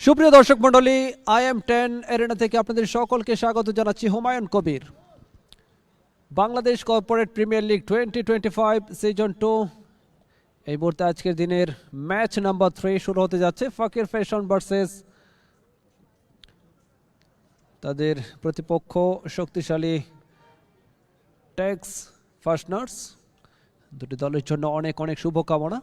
সুপ্রিয় দর্শক মণ্ডলী, IM10 এরেনা থেকে আপনাদের সকলকে স্বাগত জানাচ্ছি। Humayun Kabir. Bangladesh corporate premier league 2025 season 2 এই মুহূর্তে আজকের দিনের ম্যাচ নাম্বার 3 শুরু হতে যাচ্ছে। ফকির ফ্যাশন ভার্সেস তাদের প্রতিপক্ষ শক্তিশালী টেক্স ফাস্টনার্স। দুটি দলের জন্য অনেক অনেক শুভকামনা।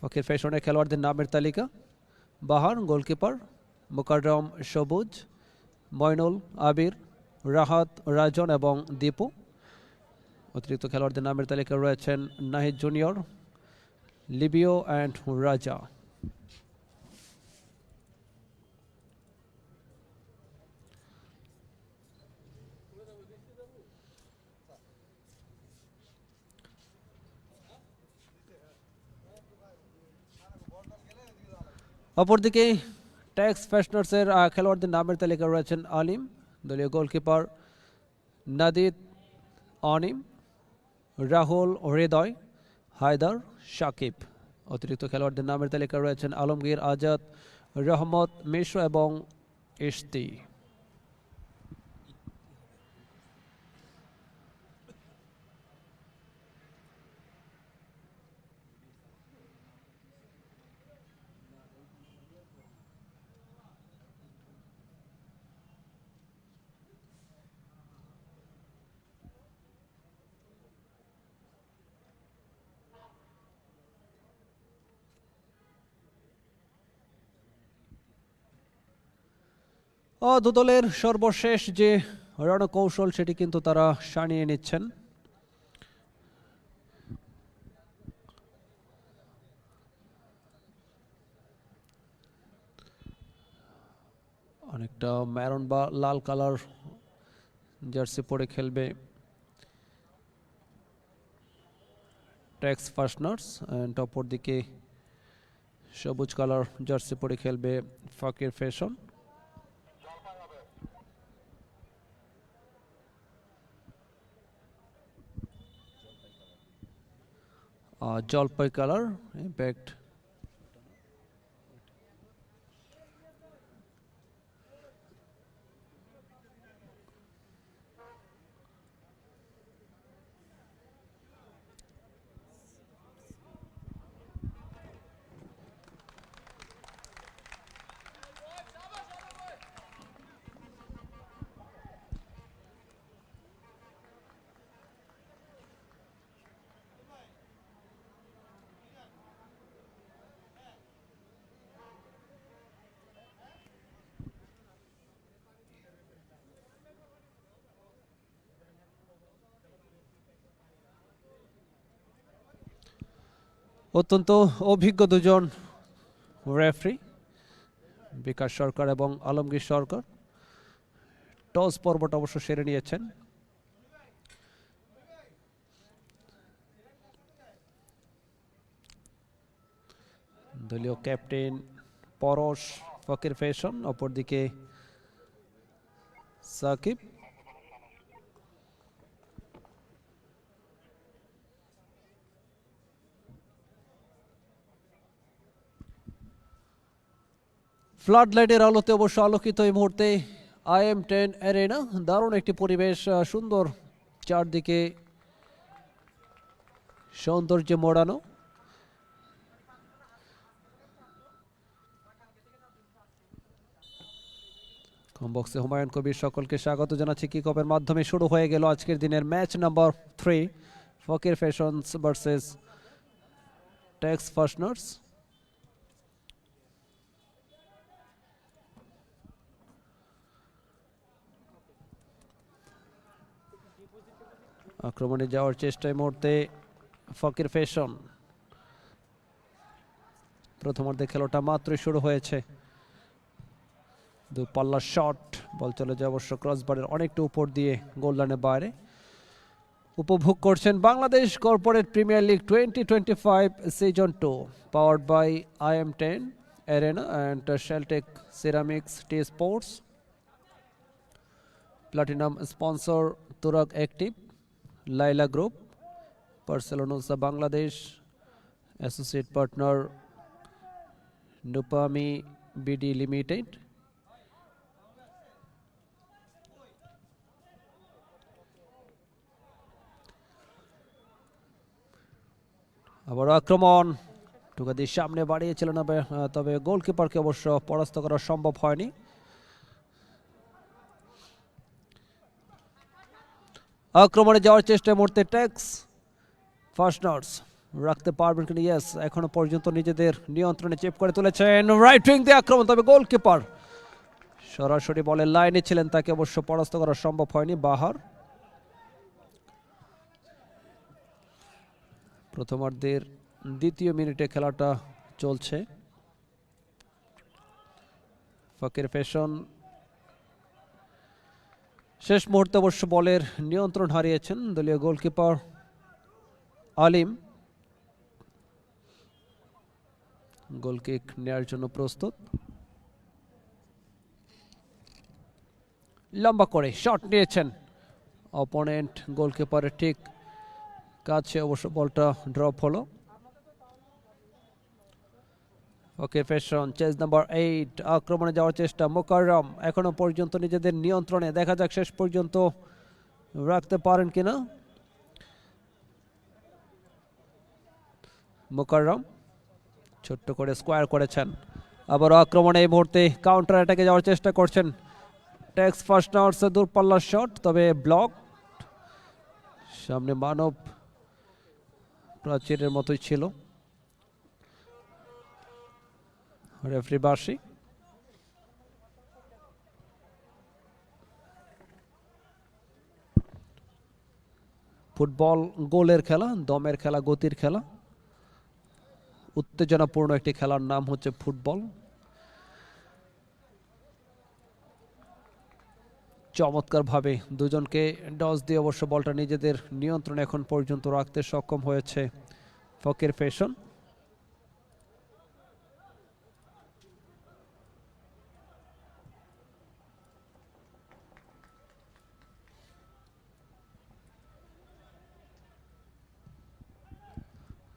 ফকির ফ্যাশনের খেলোয়াড়দের নামের তালিকা: বাহার গোলকিপার, মুকাররম সবুজ, ময়নুল, আবির, রাহাত, রাজন এবং দীপু। অতিরিক্ত খেলোয়াড়দের নামের তালিকা রয়েছেন নাহিদ জুনিয়র, লিবিও অ্যান্ড রাজা। অপরদিকে ট্যাক্স ফ্যাশনার্সের খেলোয়াড়দের নামের তালিকা রয়েছেন আলিম, দলীয় গোলকিপার নাদিদ, অনিম, রাহুল, হৃদয়, হায়দার, সাকিব। অতিরিক্ত খেলোয়াড়দের নামের তালিকা রয়েছেন আলমগীর, আজাদ, রহমত, মিশ্র এবং ইশতি। দু দলের সর্বশেষ যে রণকৌশল সেটি কিন্তু তারা সানিয়ে নিচ্ছেন। অনেকটা ম্যারন বা লাল কালার জার্সি পরে খেলবে ট্যাক্স ফাস্টনার্স, অ্যান্ড অপরদিকে সবুজ কালার জার্সি পরে খেলবে ফকির ফ্যাশন। জলপাই কালার ইম্প্যাক্ট। অত্যন্ত অভিজ্ঞ দুজন রেফারি, বিকাশ সরকার এবং আলমগীর সরকার। টস পর্বটা অবশ্য সেরে নিয়েছেন। দলীয় ক্যাপ্টেন পরশ ফকির ফ্যাশন, অপরদিকে সাকিব। ফ্লাড লাইটের আলোতে অবশ্য আলোকিত এই মুহূর্তে IM10 এরেনা। দারুণ একটি পরিবেশ, সুন্দর, চারদিকে সৌন্দর্যে মোড়ানো। কমবক্সে হুমায়ুন কবির সকলকে স্বাগত জানাচ্ছি। কিক অফের মাধ্যমে শুরু হয়ে গেল আজকের দিনের ম্যাচ নাম্বার 3, ফকির ফ্যাশনস ভার্সেস ট্যাক্স ফাস্টনার্স। আক্রমণে যাওয়ার চেষ্টায় মুহূর্তে ফকির ফ্যাশন। প্রথমার্ধে খেলাটা মাত্রই শুরু হয়েছে। দুপাল্লা শট, বল চলে যায় অবশ্য ক্রসবারের অনেকটা উপর দিয়ে গোল লাইনের বাইরে। উপভোগ করছেন Bangladesh corporate premier league 2025 season 2, powered by IM10 arena and Sheltech ceramics T sports. Platinum sponsor Turag active, Laila group, Barcelona Bangladesh, associate partner Nupami BD limited. আবার আক্রমণ টুকাদি সামনে বাড়িয়েছিলেন, তবে গোলকিপারকে অবশ্য পরাস্ত করা সম্ভব হয়নি। আক্রমণে যাওয়ার চেষ্টায় মুহূর্তে ট্যাক্স ফাস্টনার্স রাখতে পারবেন কিনা? ইয়েস, এখনো পর্যন্ত নিজেদের নিয়ন্ত্রণে চেপ করে তুলেছেন। রাইট উইং দিয়ে আক্রমণ, তবে গোলকিপার সরাসরি বলের লাইনে ছিলেন, তাকে অবশ্য পরাস্ত করা সম্ভব হয়নি। বাহার প্রথমার্ধের দ্বিতীয় মিনিটে খেলাটা চলছে। ফকির ফ্যাশন শেষ মুহূর্তে অবশ্য বলের নিয়ন্ত্রণ হারিয়েছেন দলীয় গোলকিপার আলিম। গোলকিক নেওয়ার জন্য প্রস্তুত, লম্বা করে শট নিয়েছেন অপোনেন্ট গোলকিপারের ঠিক কাছে, অবশ্য বলটা ড্রপ হলো। ওকে ফ্যাশন চেজ নাম্বার 8, আক্রমণে যাওয়ার চেষ্টা মোকাররম, এখনো পর্যন্ত নিজেদের নিয়ন্ত্রণে, দেখা যাক শেষ পর্যন্ত রাখতে পারেন কিনা। মোকাররম ছোট্ট করে স্কোয়ার করেছেন। আবার আক্রমণে এই মুহূর্তে কাউন্টার অ্যাটাকে যাওয়ার চেষ্টা করছেন ট্যাক্স ফাস্টনার্স, দূরপাল্লার শট, তবে ব্লক। সামনে মানব প্রাচীরের মতোই ছিল। রেফারি বার্ষি ফুটবল গোলের খেলা, দমের খেলা, গতির খেলা, উত্তেজনাপূর্ণ একটি খেলার নাম হচ্ছে ফুটবল। চমৎকারভাবে দুজনকে ডস দিয়ে অবশ্য বলটা নিজেদের নিয়ন্ত্রণে এখন পর্যন্ত রাখতে সক্ষম হয়েছে ফকির ফ্যাশন।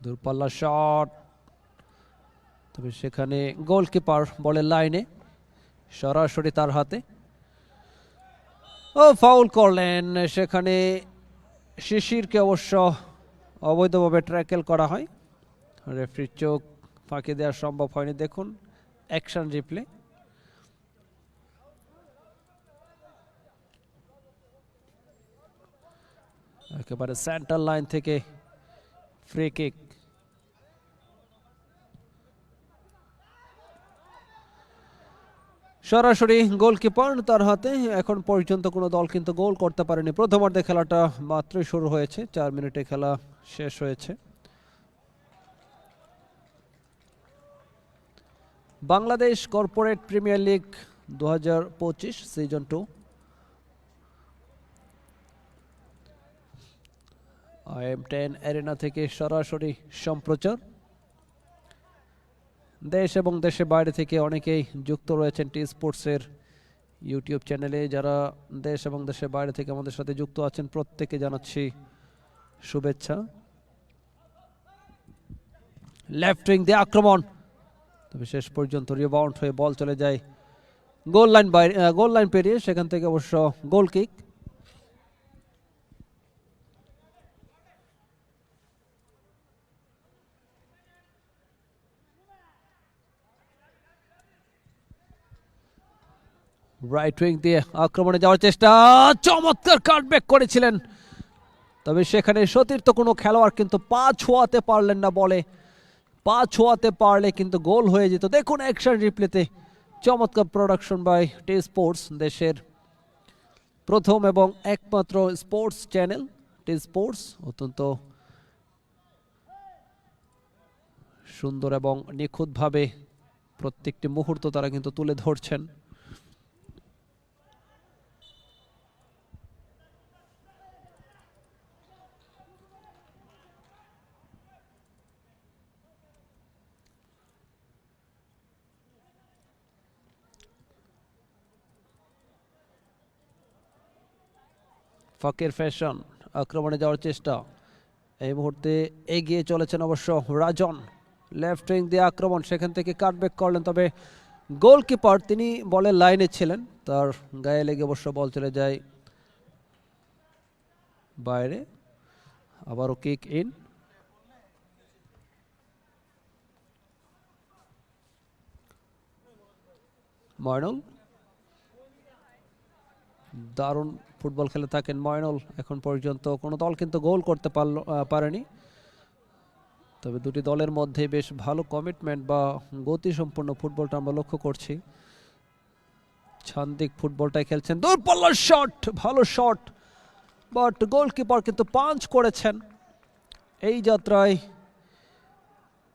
দূরপাল্লা শট, তবে সেখানে গোলকিপার বলের লাইনে, সরাসরি তার হাতে। ও ফাউল করলেন সেখানে, শিশিরকে অবশ্য অবৈধভাবে ট্র্যাকেল করা হয়। রেফারির চোখ ফাঁকি দেওয়া সম্ভব হয়নি। দেখুন অ্যাকশন রিপ্লে, একেবারে সেন্টার লাইন থেকে ফ্রি কিক। সরাসরি গোলকিপার তার হাতে। এখন পর্যন্ত কোনো দল কিন্তু গোল করতে পারেনি। প্রথমার্ধে খেলাটা মাত্রই শুরু হয়েছে, 4 মিনিটে খেলা শেষ হয়েছে। Bangladesh corporate premier league 2025 season 2 IM10 arena থেকে সরাসরি সম্প্রচার। দেশ এবং দেশের বাইরে থেকে অনেকেই যুক্ত রয়েছেন টি স্পোর্টসের ইউটিউব চ্যানেলে। যারা দেশ এবং দেশের বাইরে থেকে আমাদের সাথে যুক্ত আছেন প্রত্যেককে জানাচ্ছি শুভেচ্ছা। লেফট উইং দিয়ে আক্রমণ, তবে শেষ পর্যন্ত রিবাউন্ড হয়ে বল চলে যায় গোল লাইন পেরিয়ে, সেখান থেকে অবশ্য গোল কিক। রাইট উইং দিয়ে আক্রমণে যাওয়ার চেষ্টা, চমৎকার কাটব্যাক করেছিলেন, তবে সেখানে সতীর্থ কোনো খেলোয়াড় কিন্তু পা ছোঁয়াতে পারলেন না বলে। পা ছোঁয়াতে পারলে কিন্তু গোল হয়ে যেত। দেখুন অ্যাকশন রিপ্লেতে, চমৎকার প্রোডাকশন বাই টি স্পোর্টস, দেশের প্রথম এবং একমাত্র স্পোর্টস চ্যানেল টি স্পোর্টস। অত্যন্ত সুন্দর এবং নিখুঁতভাবে প্রত্যেকটি মুহূর্ত তারা কিন্তু তুলে ধরছেন। ফকির ফ্যাশন আক্রমণে যাওয়ার চেষ্টা, এই মুহূর্তে এগিয়ে চলেছেন অবশ্য রাজন, লেফট উইং দিয়ে আক্রমণ, সেখান থেকে কাটব্যাক করলেন, তবে গোলকিপার তিনি বলের লাইনে ছিলেন, তার গায়ে লেগে অবশ্য বল চলে যায় বাইরে। আবারও কিক ইন। ময়নুল দারুণ ফুটবল খেলে থাকেন ময়নুল, এখন পর্যন্ত কোনো দল কিন্তু গোল করতে পারেনি, তবে দুটি দলের মধ্যে বেশ ভালো কমিটমেন্ট বা গতিসম্পন্ন ফুটবলটা আমরা লক্ষ্য করছি। ছান্দিক ফুটবলটাই খেলছেন, দূরপাল্লার শট, ভালো শট, বাট গোলকিপার কিন্তু পাঞ্চ করেছেন। এই যাত্রায়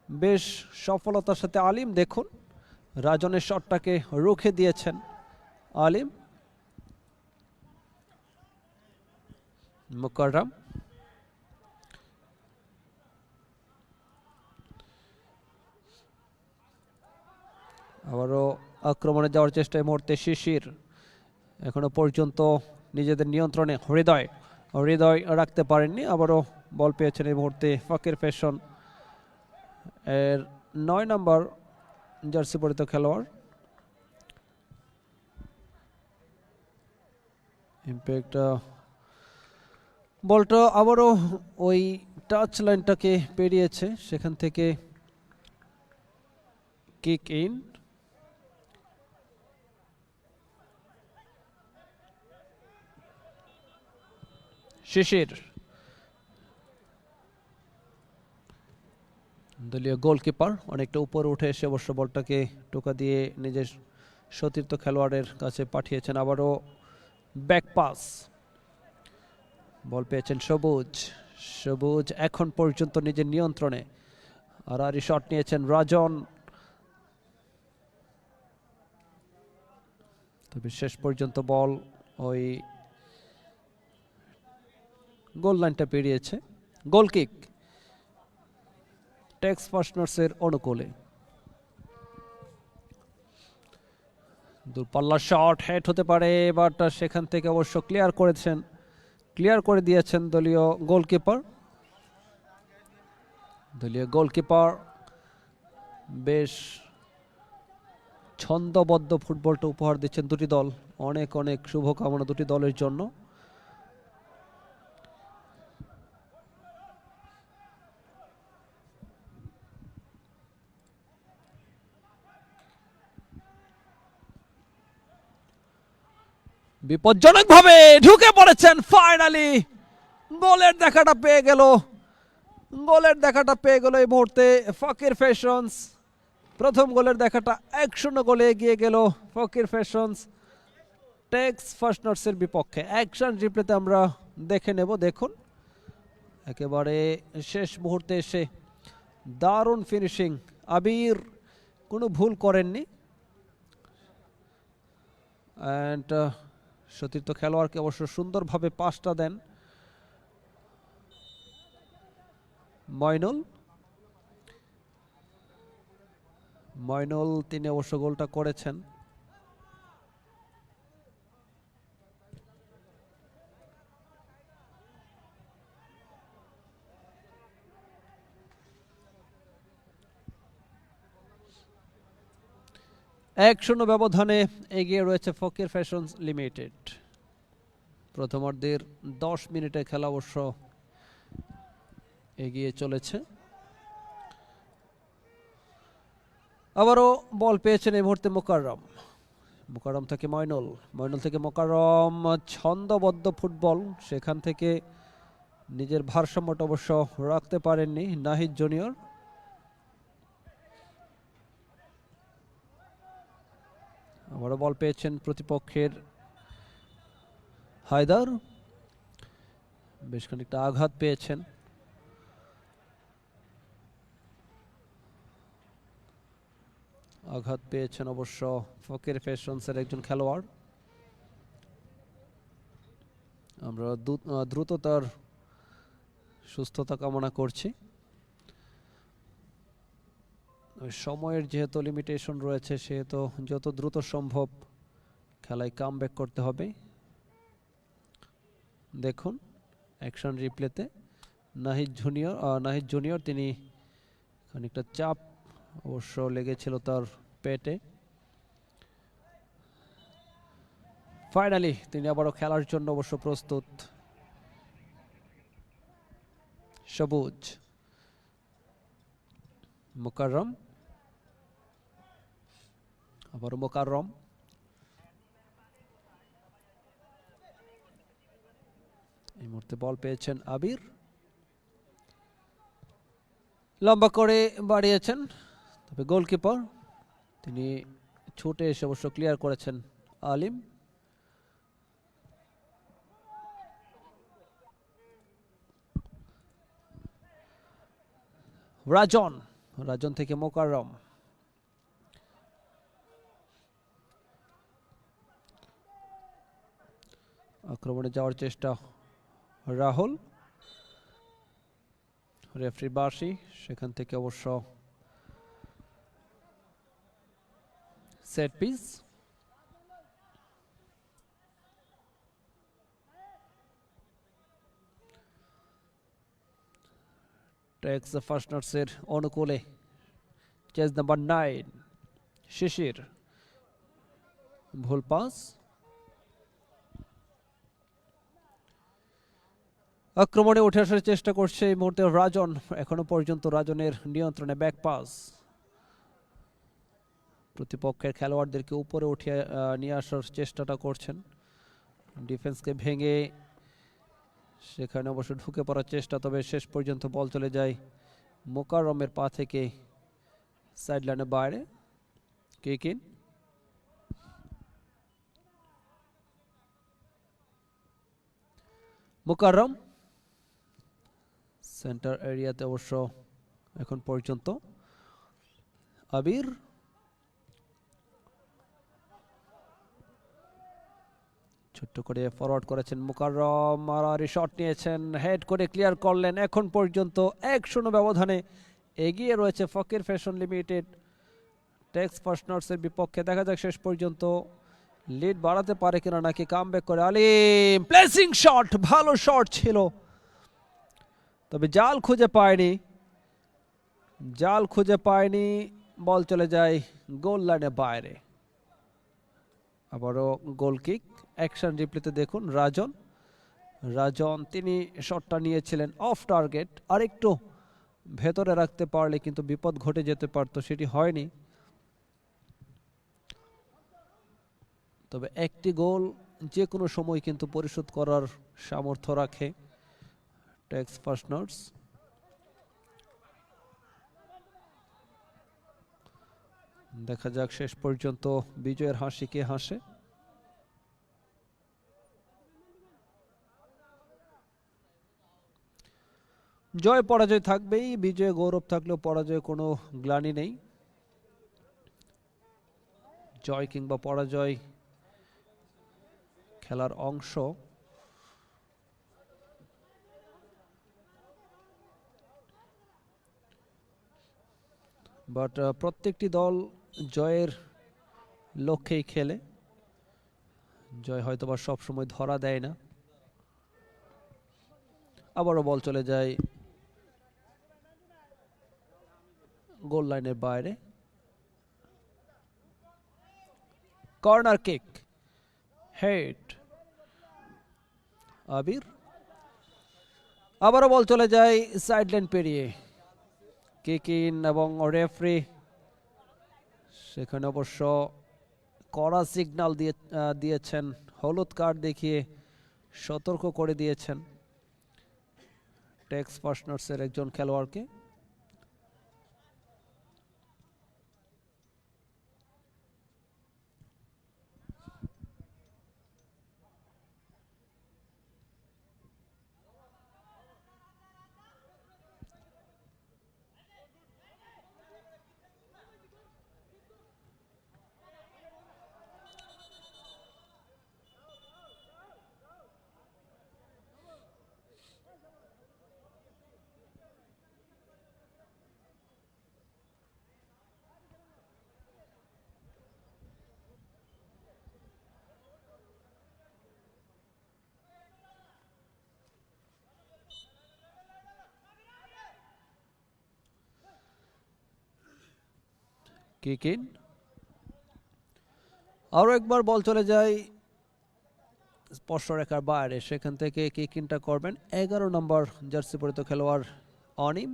বেশ সফলতার সাথে আলিম, দেখুন রাজনের শটটাকে রুখে দিয়েছেন আলিম। মুকাররম আবারও আক্রমণে যাওয়ার চেষ্টা, এই মুহূর্তে শিশির, এখনো পর্যন্ত নিজেদের নিয়ন্ত্রণে হৃদয় রাখতে পারেননি, আবারও বল পেয়েছেন এই মুহূর্তে ফকির ফ্যাশন এর 9 নম্বর জার্সি পরিত খেলোয়াড়। ইম্প্যাক্ট বলটা আবারও ওই টাচ লাইনটাকে পেরিয়েছে, সেখান থেকে কিক ইন। শিশির দলীয় গোলকিপার অনেকটা উপরে উঠে এসে অবশ্য বলটাকে টোকা দিয়ে নিজের সতীর্থ খেলোয়াড়ের কাছে পাঠিয়েছেন। আবারও ব্যাক পাস, বল পেয়েছেন সবুজ এখন পর্যন্ত নিজের নিয়ন্ত্রণে, আর শট নিয়েছেন রাজন, তবে শেষ পর্যন্ত বল ওই গোল লাইনটা পেরিয়েছে। গোল কিক টেক্স ফার্স্টনার্সের অনুকূলে, দূরপাল্লার শট হেড হতে পারে, বাট সেখান থেকে অবশ্য ক্লিয়ার করে দিয়েছেন দলীয় গোলকিপার। বেশ ছন্দবদ্ধ ফুটবলটা উপহার দিচ্ছেন দুটি দল, অনেক শুভকামনা দুটি দলের জন্য। বিপজ্জনক ভাবে ঢুকে পড়েছেন, ফাইনালি গোলের দেখাটা পেয়ে গেল এই মুহূর্তে ফকির ফ্যাশনস। প্রথম গোলের দেখাটা 1-0 গোলে এগিয়ে গেল ফকির ফ্যাশনস টেক্স ফার্স্টনার্সের বিপক্ষে। অ্যাকশন রিপ্লেতে আমরা দেখে নেব, দেখুন একেবারে শেষ মুহূর্তে এসে দারুণ ফিনিশিং, আবির কোনো ভুল করেননি, অ্যান্ড সতীর্থ খেলোয়াড়কে অবশ্য সুন্দরভাবে পাসটা দেন ময়নুল, তিনি অবশ্য গোলটা করেছেন। এক 1-0 ব্যবধানে এগিয়ে রয়েছে ফকির ফ্যাশনস লিমিটেড। প্রথমার্ধের 10 মিনিটে খেলা অবশ্য এগিয়ে চলেছে। আবারও বল পেয়েছেন এই মুহূর্তে মুকাররম থেকে ময়নুল থেকে মুকাররম, ছন্দবদ্ধ ফুটবল, সেখান থেকে নিজের ভারসাম্যটা অবশ্য রাখতে পারেননি নাহিদ জুনিয়র। আবারও বল পেয়েছেন প্রতিপক্ষের হায়দার, বেশ খানিকটা আঘাত পেয়েছেন। অবশ্য ফকির ফ্যাশনসের একজন খেলোয়াড়, আমরা দ্রুত তার সুস্থতা কামনা করছি। সময়ের যেহেতু লিমিটেশন রয়েছে, সেহেতু যত দ্রুত সম্ভব খেলায় কামব্যাক করতে হবে। দেখুন অ্যাকশন রিপ্লেতে নাহিদ জুনিয়র তিনি খানিকটা চাপ অবশ্য লেগেছিল তার পেটে। ফাইনালি তিনি আবারও খেলার জন্য অবশ্য প্রস্তুত। সবুজ মোকাররম, আবারও মোকাররম, এই মুহূর্তে বল পেয়েছেন আবির, লম্বা করে বাড়িয়েছেন, তবে গোলকিপার তিনি ছুটে এসে অবশ্য ক্লিয়ার করেছেন আলিম। রাজন থেকে মোকাররম, আক্রমণে যাওয়ার চেষ্টা রাহুল, রেফারি বাসি, সেখান থেকে অবশ্য সেট পিস। টেক্স ফাস্টনার্সের অনুকূলে চেজ নাম্বার 9 শিশির, ভুল পাস। আক্রমণে উঠে আসার চেষ্টা করছে এই মুহূর্তে রাজন, এখনো পর্যন্ত রাজনের নিয়ন্ত্রণে ব্যাক পাস, প্রতিপক্ষের খেলোয়াড়দেরকে উপরে উঠিয়ে নিয়ে আসার চেষ্টাটা করছেন, ডিফেন্সকে ভেঙে সেখানে অবশ্য ঢুকে পড়ার চেষ্টা, তবে শেষ পর্যন্ত বল চলে যায় মোকাররমের পা থেকে সাইড লাইনের বাইরে। কিকিন, মোকাররম সেন্টার এরিয়াতে অবশ্য এখন পর্যন্ত আবির, ছোট্ট করে ফরওয়ার্ড করেছেন মোকাররম, মারারি শট নিয়েছেন, হেড করে ক্লিয়ার করলেন। এখন পর্যন্ত 1-0 ব্যবধানে এগিয়ে রয়েছে ফকির ফ্যাশন লিমিটেড টেক্স ফাস্টনার্সের বিপক্ষে। দেখা যাক শেষ পর্যন্ত লিড বাড়াতে পারে কিনা, নাকি কামব্যাক করে আলিম। প্লেসিং শট, ভালো শট ছিল, তবে জাল খুঁজে পায়নি, বল চলে যায় গোল লাইনের বাইরে। আবারও গোল কিক, অ্যাকশন রিপ্লেতে দেখুন রাজন তিনি শটটা নিয়েছিলেন অফ টার্গেট, আর একটু ভেতরে রাখতে পারলে কিন্তু বিপদ ঘটে যেতে পারতো, সেটি হয়নি। তবে একটি গোল যে কোনো সময় কিন্তু পরিশোধ করার সামর্থ্য রাখে টেক্স ফাস্টনার্স। দেখা যাক শেষ পর্যন্ত বিজয়ের হাসি কে হাসে। জয় পরাজয় থাকবেই, বিজয়ে গৌরব থাকলেও পরাজয়ে কোনো গ্লানি নেই। জয় কিংবা পরাজয় খেলার অংশ। বাট প্রত্যেকটি দল জয়ের লক্ষ্যেই খেলে, জয় হয়তোবা সবসময় ধরা দেয় না। আবারও বল চলে যায় গোল লাইনের বাইরে, কর্নার কিক, হেড আবির, আবারও বল চলে যায় সাইড লাইন পেরিয়ে, কিক ইন, এবং রেফারি সেখানে অবশ্য কড়া সিগন্যাল দিয়েছেন, হলুদ কার্ড দেখিয়ে সতর্ক করে দিয়েছেন টেক্স ফাস্টনার্সের একজন খেলোয়াড়কে। Kick in. আরও একবার বল চলে যায় স্পর্শরেখার বাইরে, সেখান থেকে কিক ইনটা করবেন 11 নম্বর জার্সি পরিহিত খেলোয়াড় অনিম।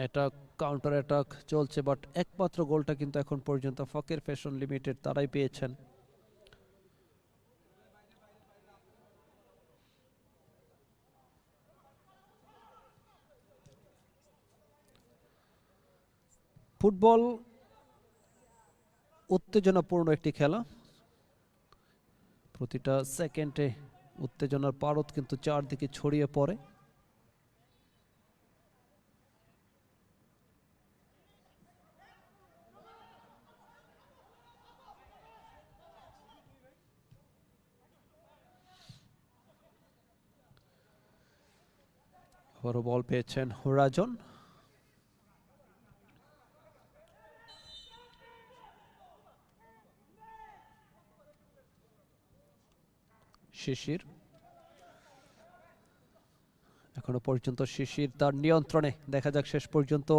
এটা কাউন্টার অ্যাটাক চলছে, বাট একমাত্র গোলটা কিন্তু এখন পর্যন্ত ফকির ফ্যাশন লিমিটেড তারাই পেয়েছেন। ফুটবল উত্তেজনাপূর্ণ একটি খেলা, প্রতিটা সেকেন্ডে উত্তেজনার পারদ কিন্তু চারদিকে ছড়িয়ে পড়ে। আবারও বল পেয়েছেন রাজন। শিশির, এখনো পর্যন্ত শিশির তার নিয়ন্ত্রণে, দেখা যাক শেষ পর্যন্ত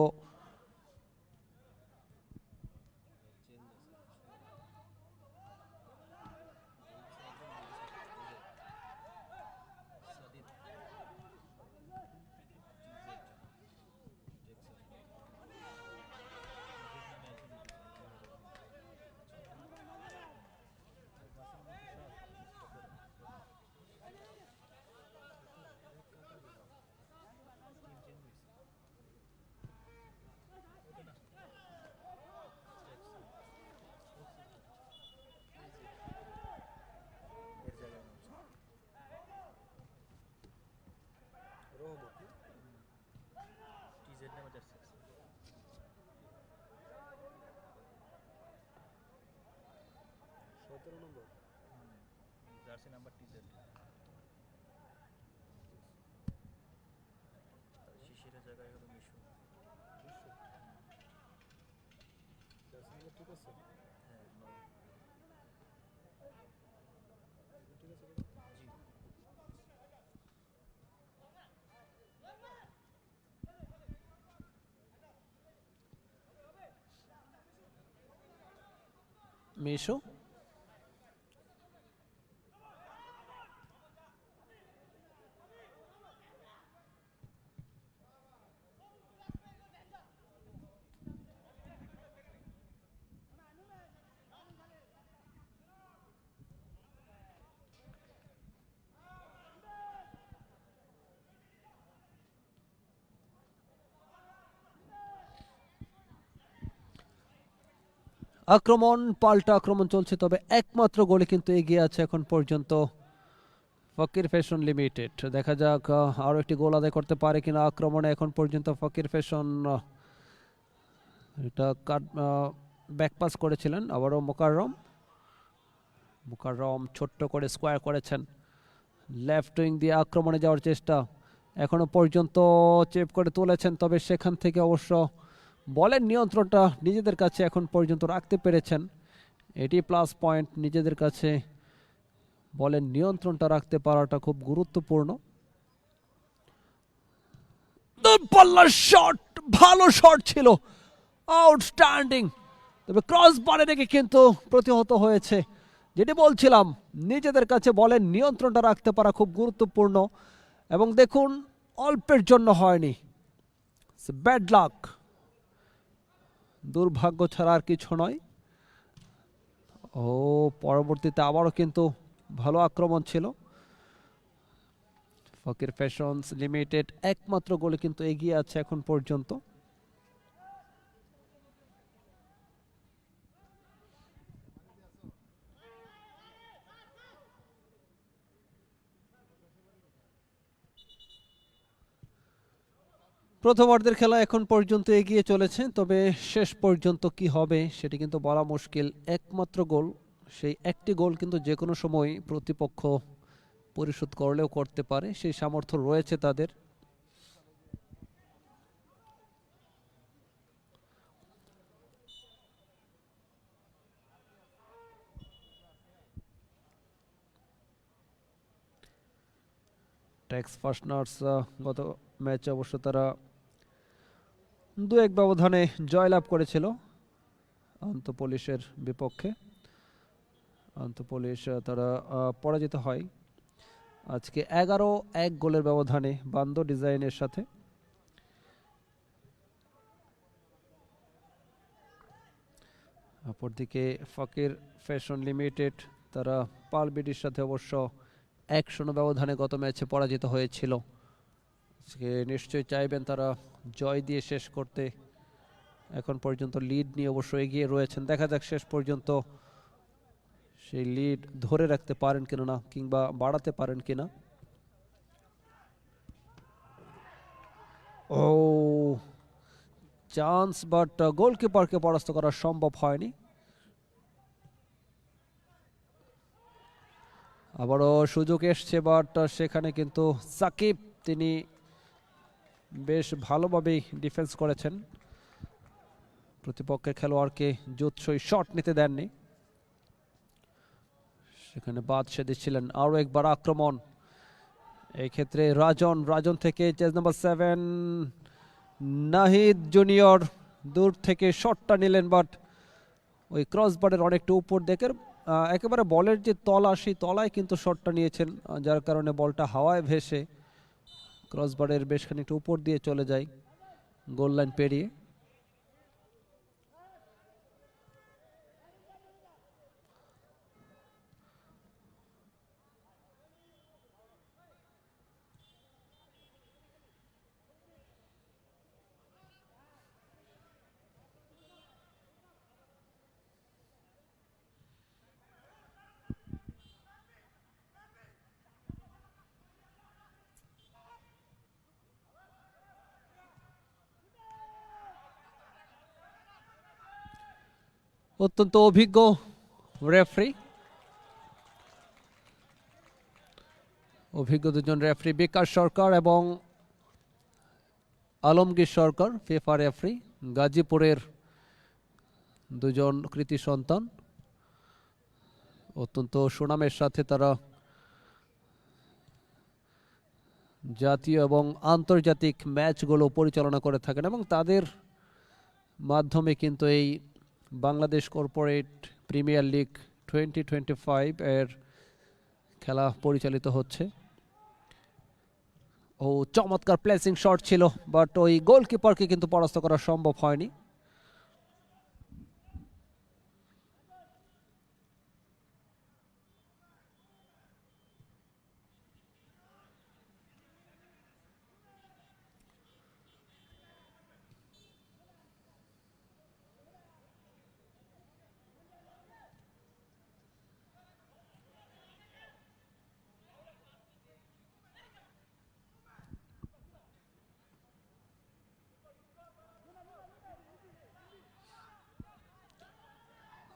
জার্সি নাম্বার টিজেড শিশিরের জায়গায় হলো মিশু। ঠিক আছে, হ্যাঁ ঠিক আছে জি। মিশু, আক্রমণ পাল্টা আক্রমণ চলছে, তবে একমাত্র গোলে কিন্তু এগিয়ে আছে এখন পর্যন্ত ফকির ফ্যাশন লিমিটেড। দেখা যাক আরো একটি গোল আদায় করতে পারে কিনা আক্রমণে। এখন পর্যন্ত ফকির ফ্যাশন এটা ব্যাকপাস করেছিলেন, আবারও মোকাররম ছোট্ট করে স্কোয়ার করেছেন, লেফট উইং দিয়ে আক্রমণে যাওয়ার চেষ্টা, এখনো পর্যন্ত চেপ করে তুলেছেন, তবে সেখান থেকে অবশ্য বলের নিয়ন্ত্রণটা নিজেদের কাছে এখন পর্যন্ত রাখতে পেরেছেন। এটি প্লাস পয়েন্ট, নিজেদের কাছে বলের নিয়ন্ত্রণটা রাখতে পারাটা খুব গুরুত্বপূর্ণ। পাল্লার শট, ভালো শট ছিল, আউটস্ট্যান্ডিং, তবে ক্রস বারে রেখে কিন্তু প্রতিহত হয়েছে। যেটি বলছিলাম, নিজেদের কাছে বলের নিয়ন্ত্রণটা রাখতে পারা খুব গুরুত্বপূর্ণ, এবং দেখুন অল্পের জন্য হয়নি, ব্যাড লাক, দুর্ভাগ্য ছাড়া আর কিছু নয়। ও পরবর্তীতে আবারও কিন্তু ভালো আক্রমণ ছিল, ফকির ফ্যাশনস লিমিটেড একমাত্র গোলে কিন্তু এগিয়ে আছে এখন পর্যন্ত। প্রথমার্ধের খেলা এখন পর্যন্ত এগিয়ে চলেছে, তবে শেষ পর্যন্ত কি হবে সেটি কিন্তু বলা মুশকিল। একমাত্র গোল, সেই একটি গোল কিন্তু যে কোনো সময় প্রতিপক্ষ পরিশোধ করলেও করতে পারে, সেই সামর্থ্য রয়েছে তাদের। টেক্স ফাস্টনার্স গত ম্যাচে অবশ্য তারা 2-1 ব্যবধানে জয়লাভ করেছিল আন্তঃপুলিশের বিপক্ষে। আন্তঃপুলিশ তারা পরাজিত হয় আজকে 11-1 গোলের ব্যবধানে বান্দো ডিজাইনের সাথে। অপরদিকে ফকির ফ্যাশন লিমিটেড তারা পালবিডির সাথে অবশ্য 1-0 ব্যবধানে গত ম্যাচে পরাজিত হয়েছিল। আজকে নিশ্চয়ই চাইবেন তারা জয় দিয়ে শেষ করতে। এখন পর্যন্ত লিড নিয়ে অবশ্য এগিয়ে রয়েছেন, দেখা যাক শেষ পর্যন্ত সেই লিড ধরে রাখতে পারেন কিনা না কিংবা বাড়াতে পারেন কিনা। ও চান্স, বাট গোলকিপারকে পরাস্ত করা সম্ভব হয়নি। আবারও সুযোগ এসছে, বাট সেখানে কিন্তু সাকিব তিনি বেশ ভালোভাবেই ডিফেন্স করেছেন, প্রতিপক্ষের খেলোয়াড়কে জুৎসই শট নিতে দেননি। সেখানে বাদ সেধেছিলেন আরও একবার আক্রমণ, এই ক্ষেত্রে রাজন থেকে চেজ নাম্বার 7 নাহিদ জুনিয়র দূর থেকে শটটা নিলেন, বাট ওই ক্রসবারের অনেকটা উপর দেখে একেবারে বলের যে তলা সেই তলায় কিন্তু শটটা নিয়েছেন, যার কারণে বলটা হাওয়ায় ভেসে ক্রসবারের বেশ খানিকটা উপর দিয়ে চলে যায় গোল লাইন পেরিয়ে। অত্যন্ত অভিজ্ঞ রেফারি, অভিজ্ঞ দুজন রেফারি বিকাশ সরকার এবং আলমগীর সরকার, ফিফা রেফারি, গাজীপুরের দুজন কৃতি সন্তান। অত্যন্ত সুনামের সাথে তারা জাতীয় এবং আন্তর্জাতিক ম্যাচগুলো পরিচালনা করে থাকেন এবং তাদের মাধ্যমে কিন্তু এই বাংলাদেশ কর্পোরেট প্রিমিয়ার লিগ 2025 এর খেলা পরিচালিত হচ্ছে। ও চমৎকার প্লেসিং শট ছিল, বাট ওই গোলকিপারকে কিন্তু পরাস্ত করা সম্ভব হয়নি।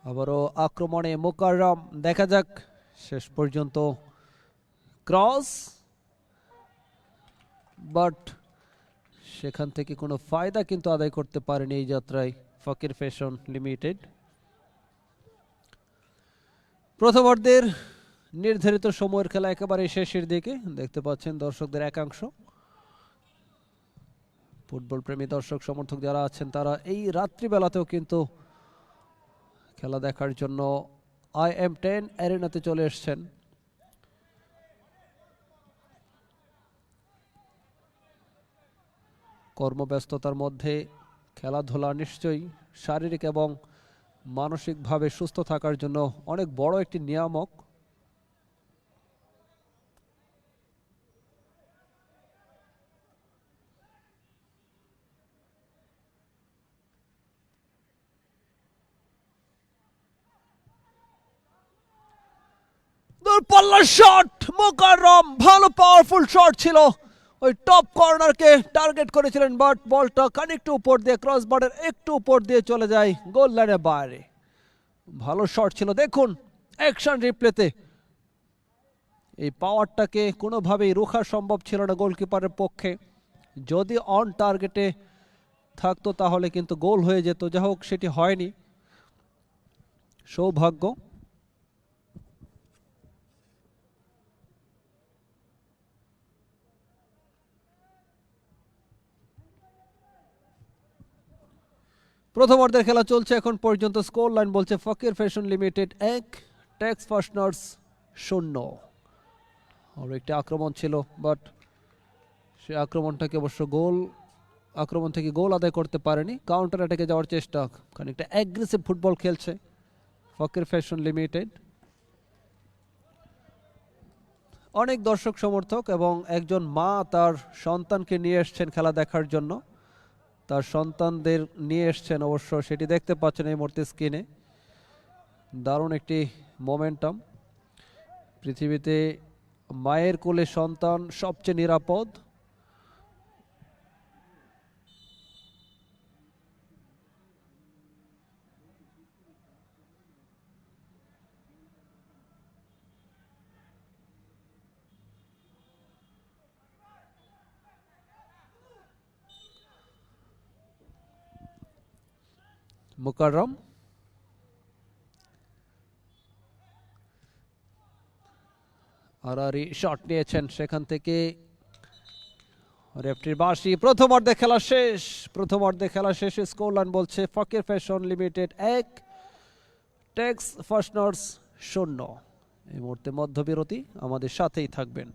আবারও আক্রমণে মোকাররম, দেখা যাক শেষ পর্যন্ত ক্রস, বাট সেখান থেকে কোনো ফায়দা কিন্তু আদায় করতে পারেনি এই যাত্রায় ফকির ফ্যাশন লিমিটেড। প্রথমার্ধের নির্ধারিত সময়ের খেলা একেবারে শেষের দিকে, দেখতে পাচ্ছেন দর্শকদের একাংশ, ফুটবল প্রেমী দর্শক সমর্থক যারা আছেন তারা এই রাত্রিবেলাতেও কিন্তু খেলা দেখার জন্য IM10 অ্যারেনাতে চলে এসছেন। কর্মব্যস্ততার মধ্যে খেলাধুলা নিশ্চয়ই শারীরিক এবং মানসিকভাবে সুস্থ থাকার জন্য অনেক বড় একটি নিয়ামক। দূরপাল্লার শট, মোকাররম ভালো পাওয়ারফুল শট ছিল, ওই টপ কর্নারকে টার্গেট করেছিলেন, বাট বলটা খানিকটু উপর দিয়ে ক্রসবারের একটু উপর দিয়ে চলে যায় গোল লাইনের বাইরে। ভালো শট ছিল, দেখুন অ্যাকশন রিপ্লেতে এই পাওয়ারটাকে কোনোভাবেই রোখা সম্ভব ছিল না গোলকিপারের পক্ষে। যদি অন টার্গেটে থাকতো তাহলে কিন্তু গোল হয়ে যেত, যা হোক সেটি হয়নি, সৌভাগ্য। প্রথম অর্ধের খেলা চলছে এখন পর্যন্ত। স্কোর লাইন বলছে ফকির ফ্যাশন লিমিটেড 1, ট্যাক্স ফার্স্টনার্স 0। আর একটি আক্রমণ ছিল, বাট সে আক্রমণটাকে অবশ্য আক্রমণ থেকে গোল আদায় করতে পারেনি। কাউন্টার অ্যাটাকে যাওয়ার চেষ্টা, খানিকটা অ্যাগ্রেসিভ ফুটবল খেলছে ফকির ফ্যাশন লিমিটেড। অনেক দর্শক সমর্থক এবং একজন মা তার সন্তানকে নিয়ে এসছেন খেলা দেখার জন্য। তার সন্তানদের নিয়ে এসছেন অবশ্য, সেটি দেখতে পাচ্ছেন এই মুহূর্তে স্ক্রিনে। দারুণ একটি মোমেন্টাম। পৃথিবীতে মায়ের কোলে সন্তান সবচেয়ে নিরাপদ। মুকাররম আরারি শট নিয়েছেন, সেখান থেকে রেফারির বাঁশি। প্রথম অর্ধে খেলা শেষ। স্কোর লাইন বলছে ফকির ফ্যাশন লিমিটেড 1, ট্যাক্স ফার্স্টনার্স 0। এই মুহূর্তে মধ্যবিরতি, আমাদের সাথেই থাকবেন।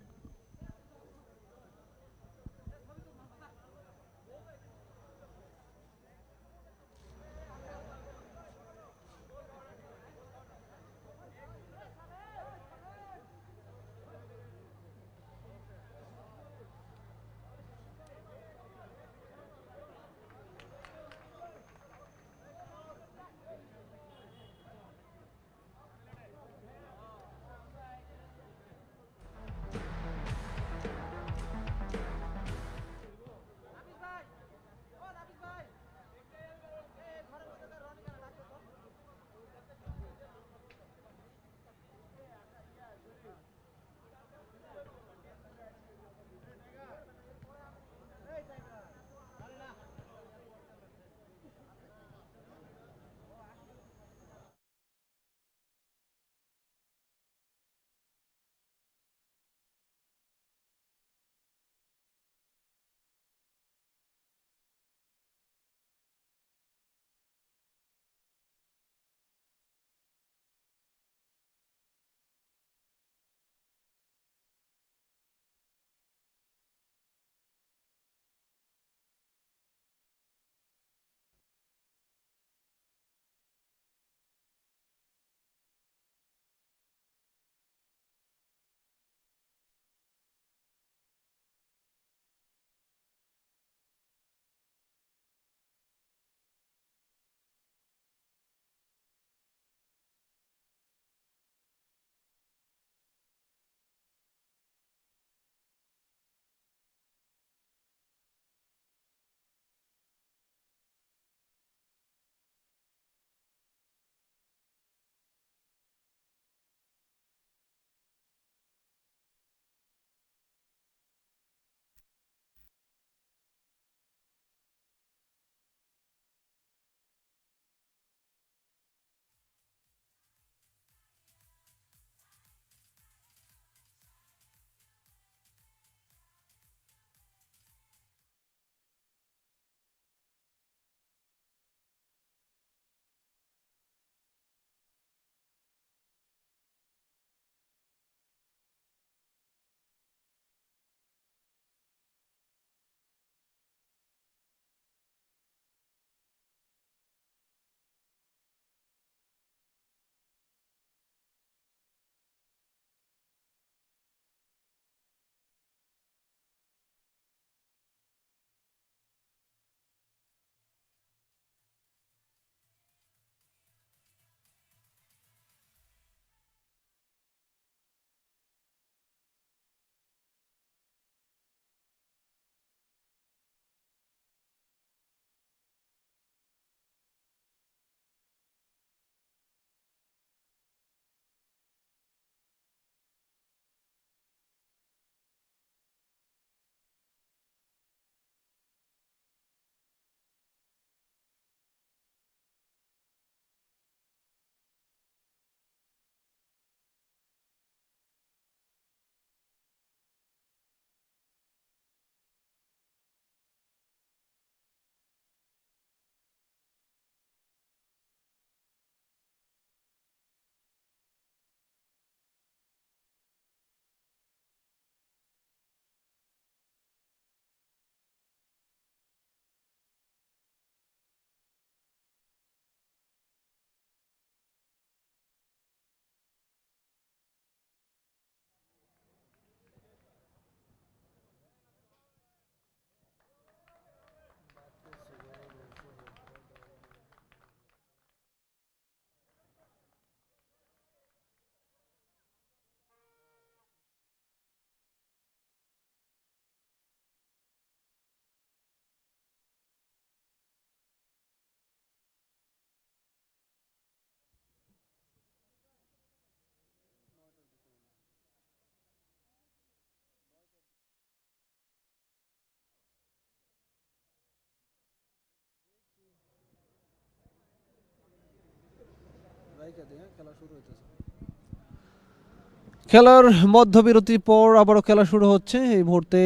খেলার মধ্যবিরতির পর আবারও খেলা শুরু হচ্ছে। এই মুহূর্তে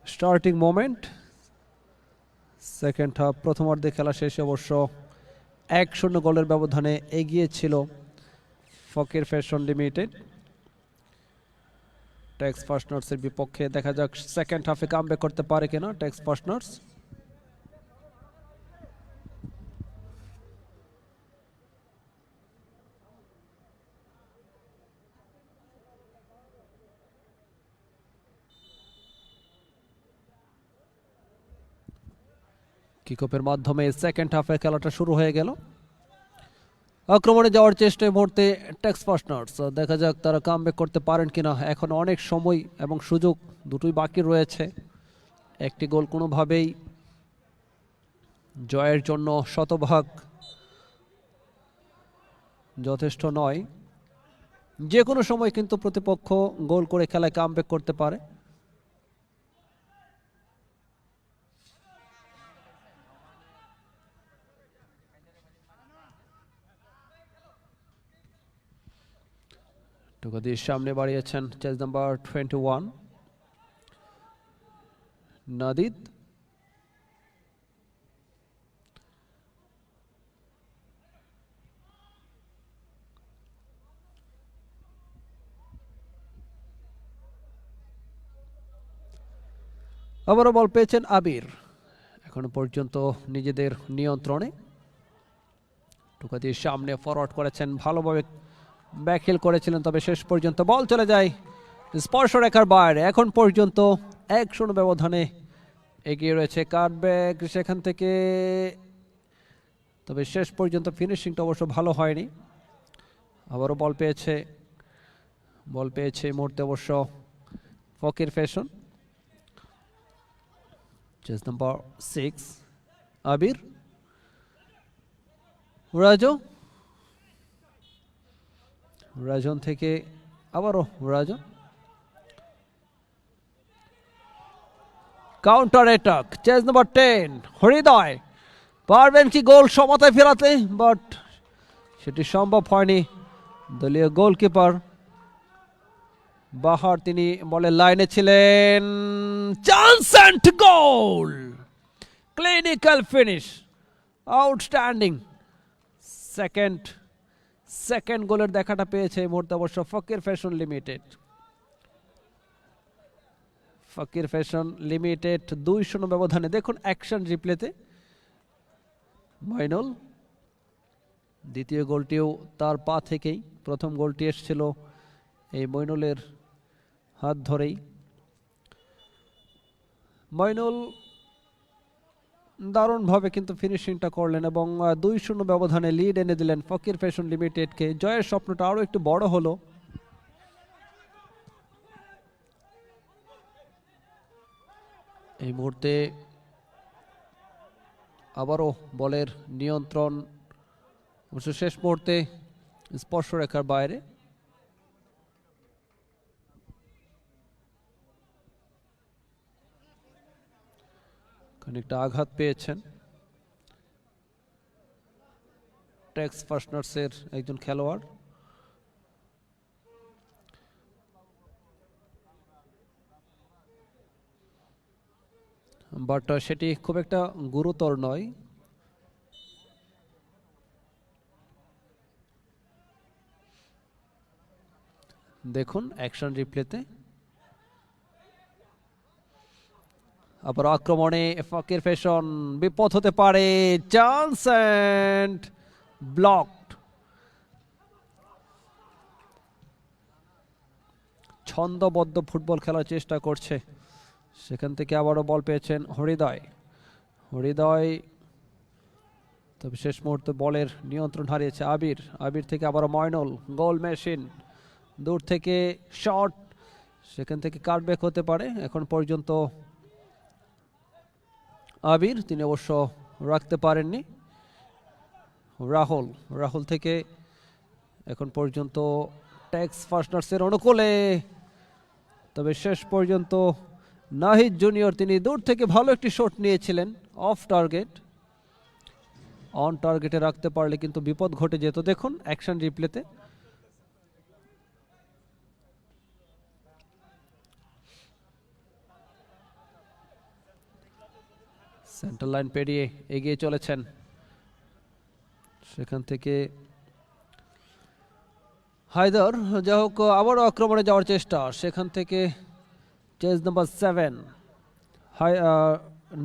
স্টার্টিং মোমেন্ট, সেকেন্ড হাফ। প্রথমার্ধে খেলা শেষে অবশ্য 1-0 গোলের ব্যবধানে এগিয়ে ছিল ফকির ফ্যাশন লিমিটেড টেক্স ফার্স্টনার্সের বিপক্ষে। দেখা যাক সেকেন্ড হাফে কামব্যাক করতে পারে কিনা টেক্স ফার্স্টনার্স। কিকঅফের মাধ্যমে সেকেন্ড হাফে খেলাটা শুরু হয়ে গেল। আক্রমণে যাওয়ার চেষ্টা এই মুহূর্তে টেক্স ফার্স্টনার্স। দেখা যাক তারা কামব্যাক করতে পারেন কিনা। এখন অনেক সময় এবং সুযোগ দুটোই বাকি রয়েছে। একটি গোল কোনোভাবেই জয়ের জন্য শতভাগ যথেষ্ট নয়। যে কোনো সময় কিন্তু প্রতিপক্ষ গোল করে খেলায় কামব্যাক করতে পারে। টোকা দিয়ে সামনে বাড়িয়েছেন চেজ নাম্বার 21 নাদিদ। আবারও বল পেয়েছেন আবির, এখনো পর্যন্ত নিজেদের নিয়ন্ত্রণে। টোকা দিয়ে সামনে ফরওয়ার্ড করেছেন, ভালোভাবে ব্যাকহিল করেছিলেন, তবে শেষ পর্যন্ত বল চলে যায় স্পর্শরেখার বাইরে। এখন পর্যন্ত 1-0 ব্যবধানে এগিয়ে রয়েছে কাটব্যাক সেখান থেকে, তবে শেষ পর্যন্ত ফিনিশিংটা অবশ্য ভালো হয়নি। আবারও বল পেয়েছে এই মুহূর্তে অবশ্য ফকির ফ্যাশন। চেস নাম্বার 6 আবির। রাজন থেকে আবারও রাজন। কাউন্টার অ্যাটাক, চেজ নাম্বার 10 হৃদয়। পারবেন কি গোল সমতায় ফেরাতে, বাট সেটি সম্ভব হয়নি। দলীয় গোলকিপার বাহার তিনি বলের লাইনে ছিলেন। Chance and goal, clinical finish, outstanding. Second গোলের দেখাটা পেয়েছে এই মুহূর্তে অবশ্য ফকির ফ্যাশন লিমিটেড। 2-0 ব্যবধানে। দেখুন অ্যাকশন রিপ্লেতে মাইনুল, দ্বিতীয় গোলটিও তার পা থেকেই। প্রথম গোলটি এসেছিল এই মইনুলের হাত ধরেই। মইনুল দারুণভাবে কিন্তু ফিনিশিংটা করলেন এবং 2-0 ব্যবধানে লিড এনে দিলেন ফকির ফ্যাশন লিমিটেডকে। জয়ের স্বপ্নটা আরও একটু বড় হলো। এই মুহূর্তে আবারও বলের নিয়ন্ত্রণ, অবশ্য শেষ মুহূর্তে স্পর্শরেখার বাইরে। খানিকটা আঘাত পেয়েছেন টেক্স ফার্স্টনার্সের একজন খেলোয়াড়। বাট সেটি খুব একটা গুরুতর নয়। দেখুন অ্যাকশন রিপ্লেতে আবার আক্রমণে ফকির ফ্যাশন, বিপদ হতে পারে। Chance and blocked. ছন্দবদ্ধ ফুটবল খেলার চেষ্টা করছে, সেখান থেকে আবারও বল পেয়েছেন হৃদয়, তবে শেষ মুহূর্তে বলের নিয়ন্ত্রণ হারিয়েছে আবির থেকে আবারও ময়নুল। গোল মেশিন, দূর থেকে শট, সেখান থেকে কাটব্যাক হতে পারে। এখন পর্যন্ত আবির, তিনি অবশ্য রাখতে পারেননি। রাহুল থেকে এখন পর্যন্ত টেক্স ফার্স্টনার্সের অনুকূলে, তবে শেষ পর্যন্ত নাহিদ জুনিয়র তিনি দূর থেকে ভালো একটি শট নিয়েছিলেন অফ টার্গেট। অন টার্গেটে রাখতে পারলে কিন্তু বিপদ ঘটে যেত। দেখুন অ্যাকশন রিপ্লেতে সেন্টার লাইন পেরিয়ে এগিয়ে চলেছেন, সেখান থেকে হায়দার যা হোক আবারও আক্রমণে যাওয়ার চেষ্টা, সেখান থেকে চেজ নাম্বার 7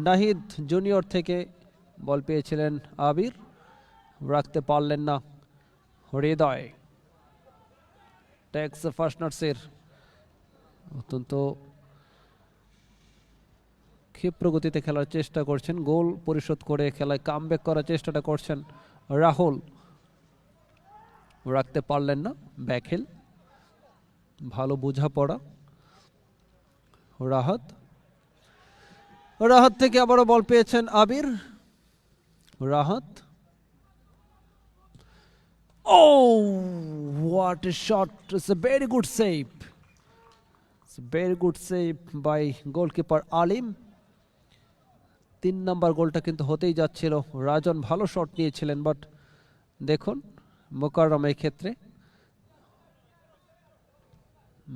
নাহিদ জুনিয়র থেকে বল পেয়েছিলেন আবির, রাখতে পারলেন না হৃদয়। ট্যাক্স ফাস্টনার্সের অত্যন্ত ক্ষিপ্র গতিতে খেলার চেষ্টা করছেন, গোল পরিশোধ করে খেলায় কামব্যাক করার চেষ্টাটা করছেন রাহুল, রাখতে পারলেন না। ব্যাকহেল, ভালো বোঝাপড়া। রাহাত, রাহাত থেকে আবারও বল পেয়েছেন Abir. Rahat, oh what a shot, it's a very good save, very good save by goalkeeper Alim. 3 নম্বর গোলটা কিন্তু হতেই যাচ্ছিল, রাজন ভালো শট নিয়েছিলেন, বাট দেখুন মোকাররম এই ক্ষেত্রে,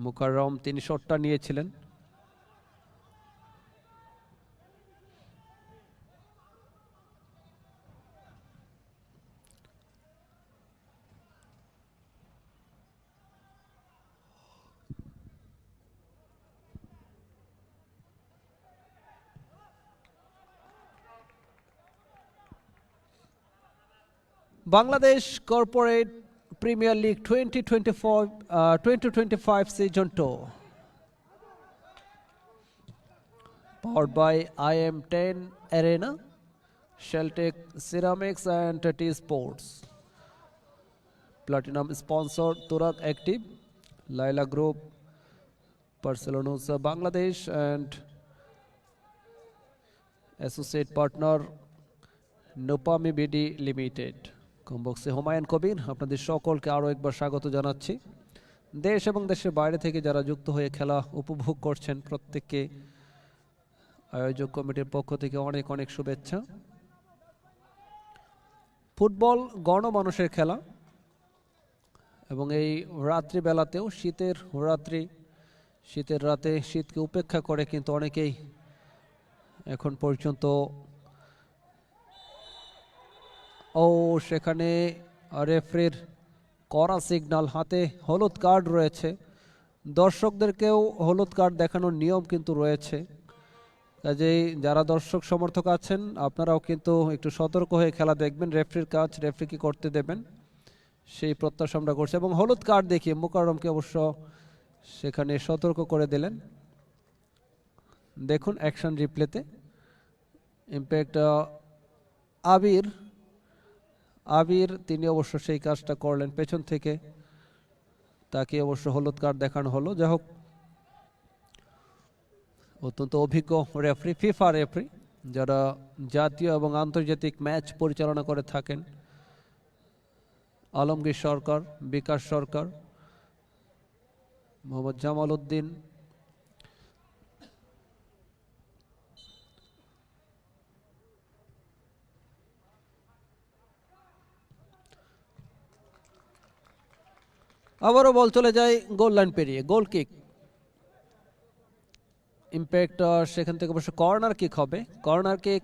মোকাররম তিনি শটটা নিয়েছিলেন। Bangladesh corporate premier league 2025 season 2, powered by IM10 Arena, Sheltec Ceramics and T Sports. Platinum sponsor Turak Active, Laila Group, Barcelona's Bangladesh, and associate partner Nopami BD Limited. কমবক্সে হুমায়ুন কবির, আপনাদের সকলকে আরও একবার স্বাগত জানাচ্ছি। দেশ এবং দেশের বাইরে থেকে যারা যুক্ত হয়ে খেলা উপভোগ করছেন প্রত্যেককে আয়োজক কমিটির পক্ষ থেকে অনেক অনেক শুভেচ্ছা। ফুটবল গণমানুষের খেলা, এবং এই রাত্রিবেলাতেও, শীতের রাত্রি, শীতের রাতে শীতকে উপেক্ষা করে কিন্তু অনেকেই এখন পর্যন্ত, ও সেখানে রেফারির কড়া সিগন্যাল, হাতে হলুদ কার্ড রয়েছে, দর্শকদেরকেও হলুদ কার্ড দেখানোর নিয়ম কিন্তু রয়েছে, কাজেই যারা দর্শক সমর্থক আছেন আপনারাও কিন্তু একটু সতর্ক হয়ে খেলা দেখবেন, রেফারির কাজ রেফারিকে করতে দেবেন সেই প্রত্যাশা আমরা করছি। এবং হলুদ কার্ড দেখিয়ে মোকাররমকে অবশ্য সেখানে সতর্ক করে দিলেন। দেখুন অ্যাকশন রিপ্লেতে ইম্প্যাক্ট আবির, আবির তিনি অবশ্য সেই কাজটা করলেন, পেছন থেকে তাকে অবশ্য হলুদ কার্ড দেখানো হলো। যাই হোক অত্যন্ত অভিজ্ঞ রেফারি, ফিফা রেফারি, যারা জাতীয় এবং আন্তর্জাতিক ম্যাচ পরিচালনা করে থাকেন, আলমগীর সরকার, বিকাশ সরকার, মোহাম্মদ জামাল উদ্দিন, আবারও বল চলে যায় গোল লাইন পেরিয়ে, গোল কিক। ইম্প্যাক্ট সেখান থেকে অবশ্য কর্নার কিক হবে, কর্নার কিক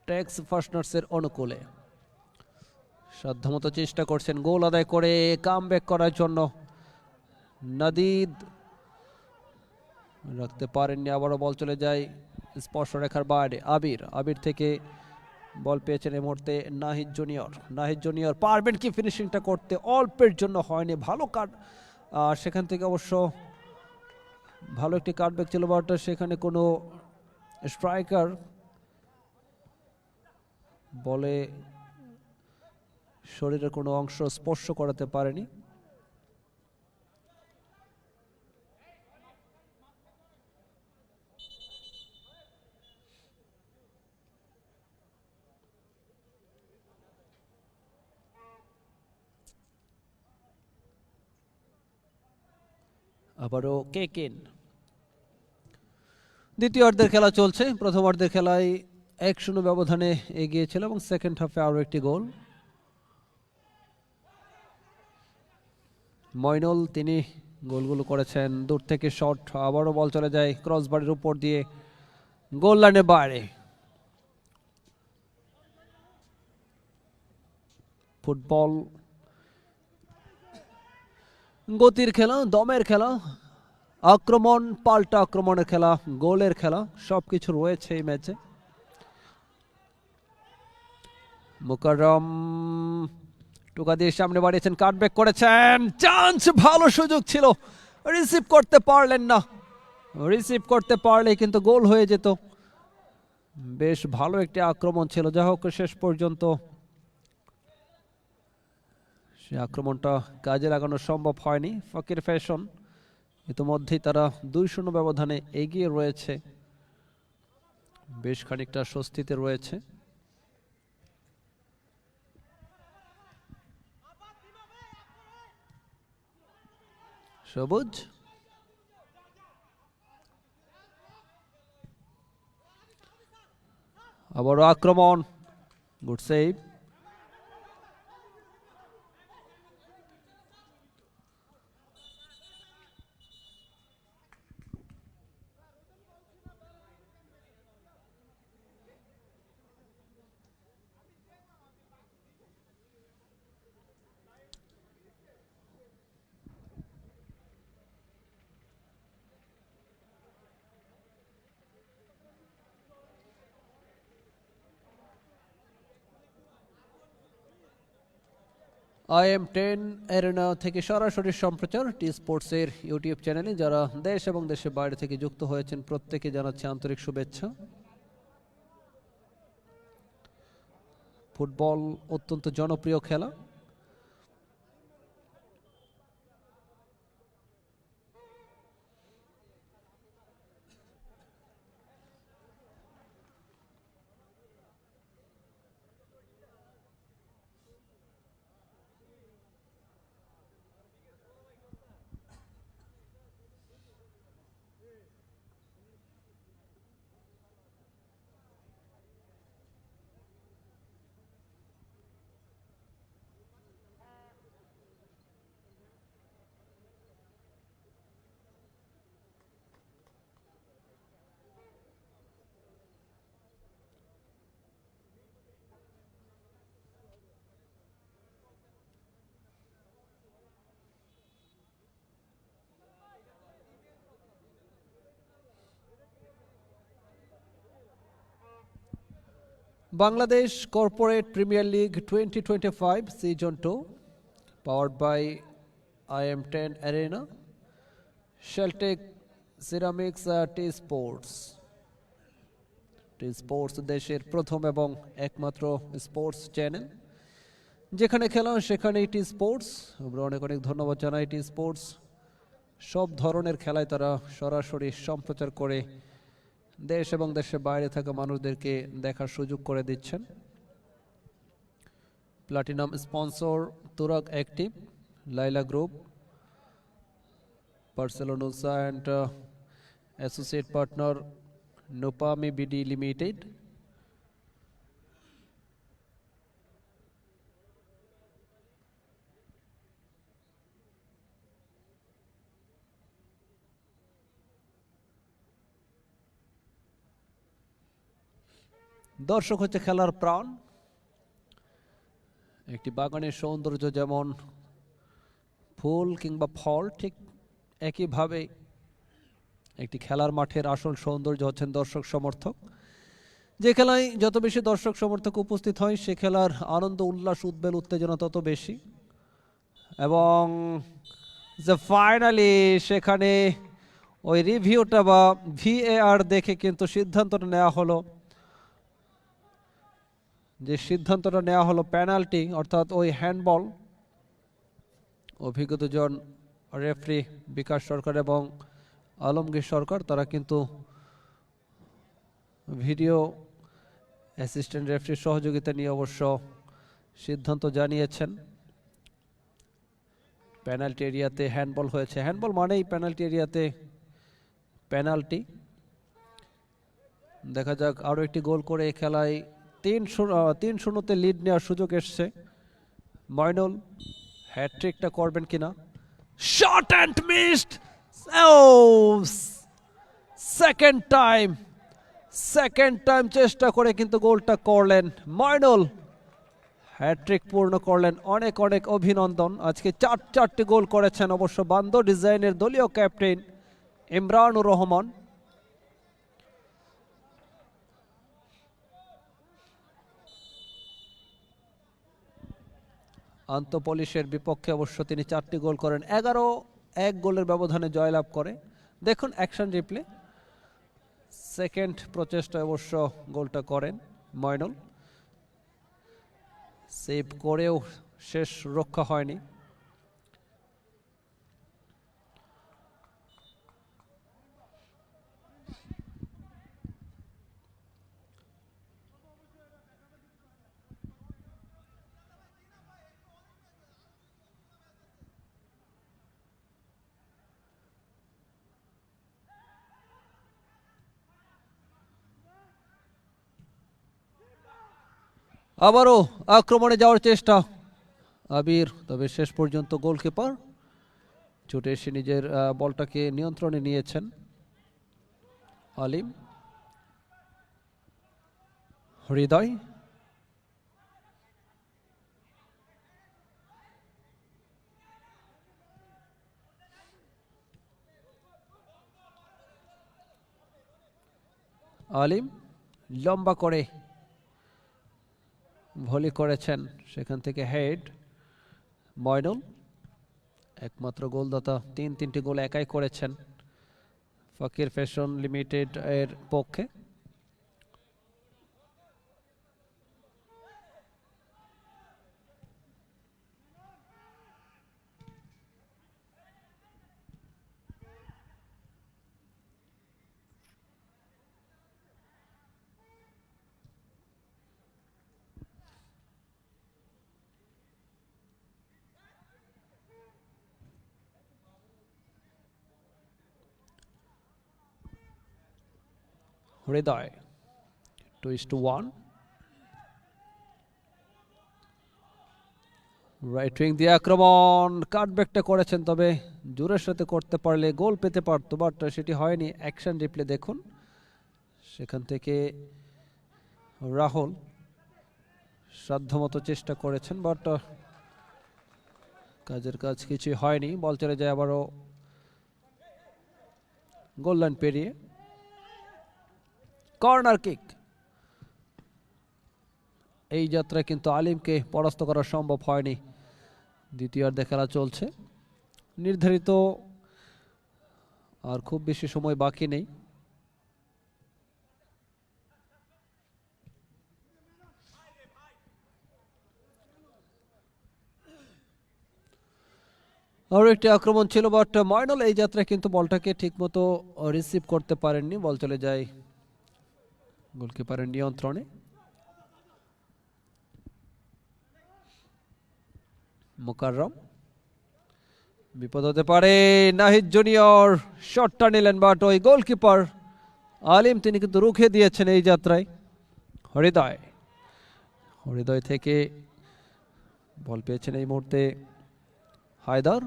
ট্যাক্স ফাস্টনার্সের অনুকূলে। সাধ্যমতো চেষ্টা করছেন গোল আদায় করে কামব্যাক করার জন্য, নাদিদ রাখতে পারেননি, আবারও বল চলে যায় স্পর্শ রেখার বাইরে। আবির, আবির থেকে বল পেয়েছেন এই মুহূর্তে নাহিদ জুনিয়র, নাহিদ জুনিয়র পারবেন কি ফিনিশিংটা করতে, অল্পের জন্য হয়নি, ভালো কাট, সেখান থেকে অবশ্য ভালো একটি কাটব্যাক ছিল, বাট সেখানে কোনো স্ট্রাইকার বলে শরীরের কোনো অংশ স্পর্শ করাতে পারেনি। আবারও কেকেন, দ্বিতীয় অর্ধের খেলা চলছে। প্রথম অর্ধের খেলায় 1-0 ব্যবধানে এগিয়ে ছিল এবং সেকেন্ড হাফে আরও একটি গোল। মইনুল তিনি গোলগুলো করেছেন। দূর থেকে শট, আবারও বল চলে যায় ক্রসবারের উপর দিয়ে গোল লাইনের বাইরে। ফুটবল গতির খেলা, দমের খেলা, আক্রমণ পাল্টা আক্রমণের খেলা, গোলের খেলা, সবকিছু রয়েছে এই ম্যাচে। মুকাররম টোকা দিয়ে সামনে বাড়িয়েছেন, কাটব্যাক করেছেন, চান্স, ভালো সুযোগ ছিল, রিসিভ করতে পারলেন না। রিসিভ করতে পারলে কিন্তু গোল হয়ে যেত। বেশ ভালো একটি আক্রমণ ছিল, যা হোক শেষ পর্যন্ত সে আক্রমণটা কাজে লাগানো সম্ভব হয়নি। ফকির ফ্যাশন ইতিমধ্যেই তারা 2-0 ব্যবধানে এগিয়ে রয়েছে, বেশ খানিকটা স্বস্তিতে রয়েছে। সবুজ আবারও আক্রমণ, গুড সেভ। IM10 অ্যারেনা থেকে সরাসরি সম্প্রচার টি স্পোর্টসের ইউটিউব চ্যানেলে। যারা দেশ এবং দেশের বাইরে থেকে যুক্ত হয়েছেন প্রত্যেকে জানাচ্ছি আন্তরিক শুভেচ্ছা। ফুটবল অত্যন্ত জনপ্রিয় খেলা। Bangladesh corporate premier league 2025 season 2 powered by IM10 Arena, Sheltec Ceramics, T Sports. T Sports দেশের প্রথম এবং একমাত্র স্পোর্টস চ্যানেল, যেখানে খেলা সেখানেই টি স্পোর্টস। আমরা অনেক অনেক ধন্যবাদ জানাই টি স্পোর্টস। সব ধরনের খেলায় তারা সরাসরি সম্প্রচার করে দেশ এবং দেশের বাইরে থাকা মানুষদেরকে দেখার সুযোগ করে দিচ্ছেন। Platinum sponsor Turag active, Laila group, বার্সেলোনোসা and associate partner Nopami BD limited. দর্শক হচ্ছে খেলার প্রাণ। একটি বাগানের সৌন্দর্য যেমন ফুল কিংবা ফল, ঠিক একইভাবে একটি খেলার মাঠের আসল সৌন্দর্য হচ্ছেন দর্শক সমর্থক। যে খেলায় যত বেশি দর্শক সমর্থক উপস্থিত হয় সে খেলার আনন্দ, উল্লাস, উদ্বেল, উত্তেজনা তত বেশি। এবং যে ফাইনালি সেখানে ওই রিভিউটা বা VAR দেখে কিন্তু সিদ্ধান্তটা নেওয়া হলো, যে সিদ্ধান্তটা নেওয়া হলো পেনাল্টি, অর্থাৎ ওই হ্যান্ডবল। অভিজ্ঞ দুজন রেফারি বিকাশ সরকার এবং আলমগীর সরকার, তারা কিন্তু ভিডিও অ্যাসিস্ট্যান্ট রেফারির সহযোগিতা নিয়ে অবশ্য সিদ্ধান্ত জানিয়েছেন। পেনাল্টি এরিয়াতে হ্যান্ডবল হয়েছে, হ্যান্ডবল মানেই পেনাল্টি এরিয়াতে পেনাল্টি। দেখা যাক আরও একটি গোল করে এই খেলায় 3-0 লিড নেওয়ার সুযোগ এসছে। ময়নুল হ্যাট্রিকটা করবেন কিনা? Shot and missed. ও, সেকেন্ড টাইম চেষ্টা করে কিন্তু গোলটা করলেন ময়নুল, হ্যাট্রিক পূর্ণ করলেন। অনেক অনেক অভিনন্দন। আজকে 4টি গোল করেছেন অবশ্য বান্দো ডিজাইনের দলীয় ক্যাপ্টেন ইমরানুর রহমান। আন্তঃপলিশের বিপক্ষে অবশ্য তিনি 4টি গোল করেন, 11-1 গোলের ব্যবধানে জয়লাভ করে। দেখুন অ্যাকশন রিপ্লে, সেকেন্ড প্রচেষ্টায় অবশ্য গোলটা করেন ময়নুল, সেভ করেও শেষ রক্ষা হয়নি। আবারও আক্রমণে যাওয়ার চেষ্টা আবির, তবে শেষ পর্যন্ত গোলকিপার ছুটে এসে নিজের বলটাকে নিয়ন্ত্রণে নিয়েছেন। আলিম, হৃদয়, আলিম লম্বা করে ভলি করেছেন, সেখান থেকে হেড। ময়নুল একমাত্র গোলদাতা, 3টি গোল একাই করেছেন ফকির ফ্যাশন লিমিটেড এর পক্ষে। হৃদয় 2-1, রাইট উইং দিয়ে আক্রমণ, কাটব্যাকটা করেছেন, তবে জোরের সাথে করতে পারলে গোল পেতে পারতো, বাট সেটি হয়নি। অ্যাকশন রিপ্লে দেখুন, সেখান থেকে রাহুল সাধ্যমতো চেষ্টা করেছেন, বাট কাজের কাজ কিছুই হয়নি। বল চলে যায় আবারও গোল লাইন পেরিয়ে। কর্নার কিক, এই যাত্রায় কিন্তু আলিমকে পরাস্ত করা সম্ভব হয়নি। দ্বিতীয়ার্ধে খেলা চলছে, নির্ধারিত আর খুব বেশি সময় বাকি নেই। আরও একটি আক্রমণ ছিল, বাট ময়নুল এই যাত্রায় কিন্তু বলটাকে ঠিকমতো রিসিভ করতে পারেননি। বল চলে যায় গোলকিপারের নিয়ন্ত্রণে। মোকাররম, বিপদ হতে পারে, নাহিদ জুনিয়র শটটা নিলেন, বাট ওই গোলকিপার আলিম তিনি কিন্তু রুখে দিয়েছেন এই যাত্রায়। হৃদয় থেকে বল পেয়েছেন এই মুহূর্তে হায়দার।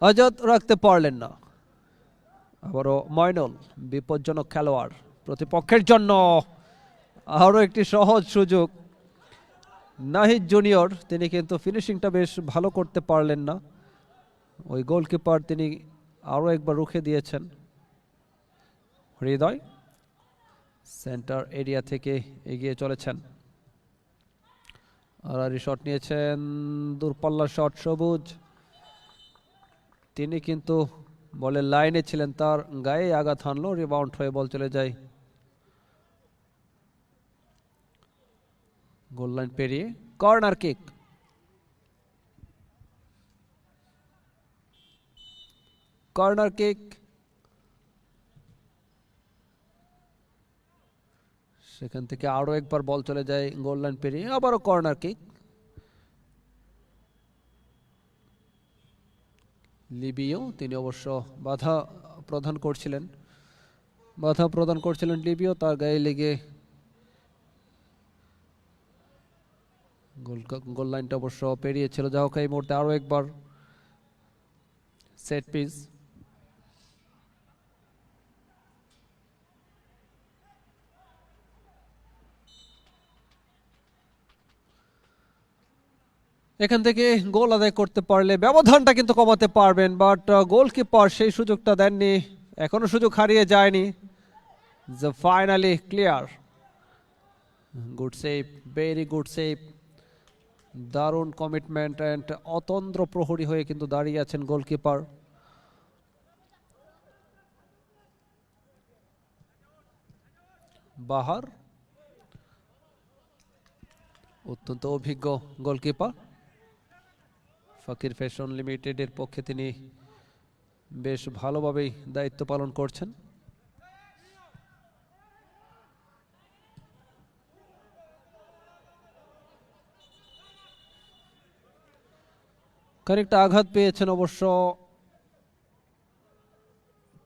আজাদ রাখতে পারলেন না। আবারও ময়নুল, বিপজ্জনক খেলোয়াড় প্রতিপক্ষের জন্য। আরও একটি সহজ সুযোগ, নাহিদ জুনিয়র তিনি কিন্তু ফিনিশিংটা বেশ ভালো করতে পারলেন না। ওই গোলকিপার তিনি আরও একবার রুখে দিয়েছেন। হৃদয় সেন্টার এরিয়া থেকে এগিয়ে চলেছেন, আর শট নিয়েছেন, দূরপাল্লার শট সবুজ। তিনি কিন্তু বলের লাইনে ছিলেন, তার গায়ে আঘাত হানলো, রিবাউন্ড হয়ে বল চলে যায় গোল লাইন পেরিয়ে। কর্নার কিক, সেখান থেকে আরো একবার বল চলে যায় গোল লাইন পেরিয়ে, আবারও কর্নার কিক। লিবিও, তিনি অবশ্য বাধা প্রদান করছিলেন লিবিও, তার গায়ে লেগে গোল লাইনটা অবশ্য পেরিয়েছিল। যা হোক, এই মুহূর্তে আরও একবার সেট পিস। এখান থেকে গোল আদায় করতে পারলে ব্যবধানটা কিন্তু কমাতে পারবেন, বাট গোলকিপার সেই সুযোগটা দেননি, এখনো সুযোগ হারিয়ে যায়নি। Finally clear, good save, very good save, দারুণ কমিটমেন্ট অ্যান্ড অতন্দ্র প্রহরী হয়ে কিন্তু দাঁড়িয়ে আছেন গোলকিপার। বাহার অত্যন্ত অভিজ্ঞ গোলকিপার, ফকির ফ্যাশন লিমিটেডের পক্ষে তিনি বেশ ভালোভাবেই দায়িত্ব পালন করছেন। খানিকটা আঘাত পেয়েছেন অবশ্য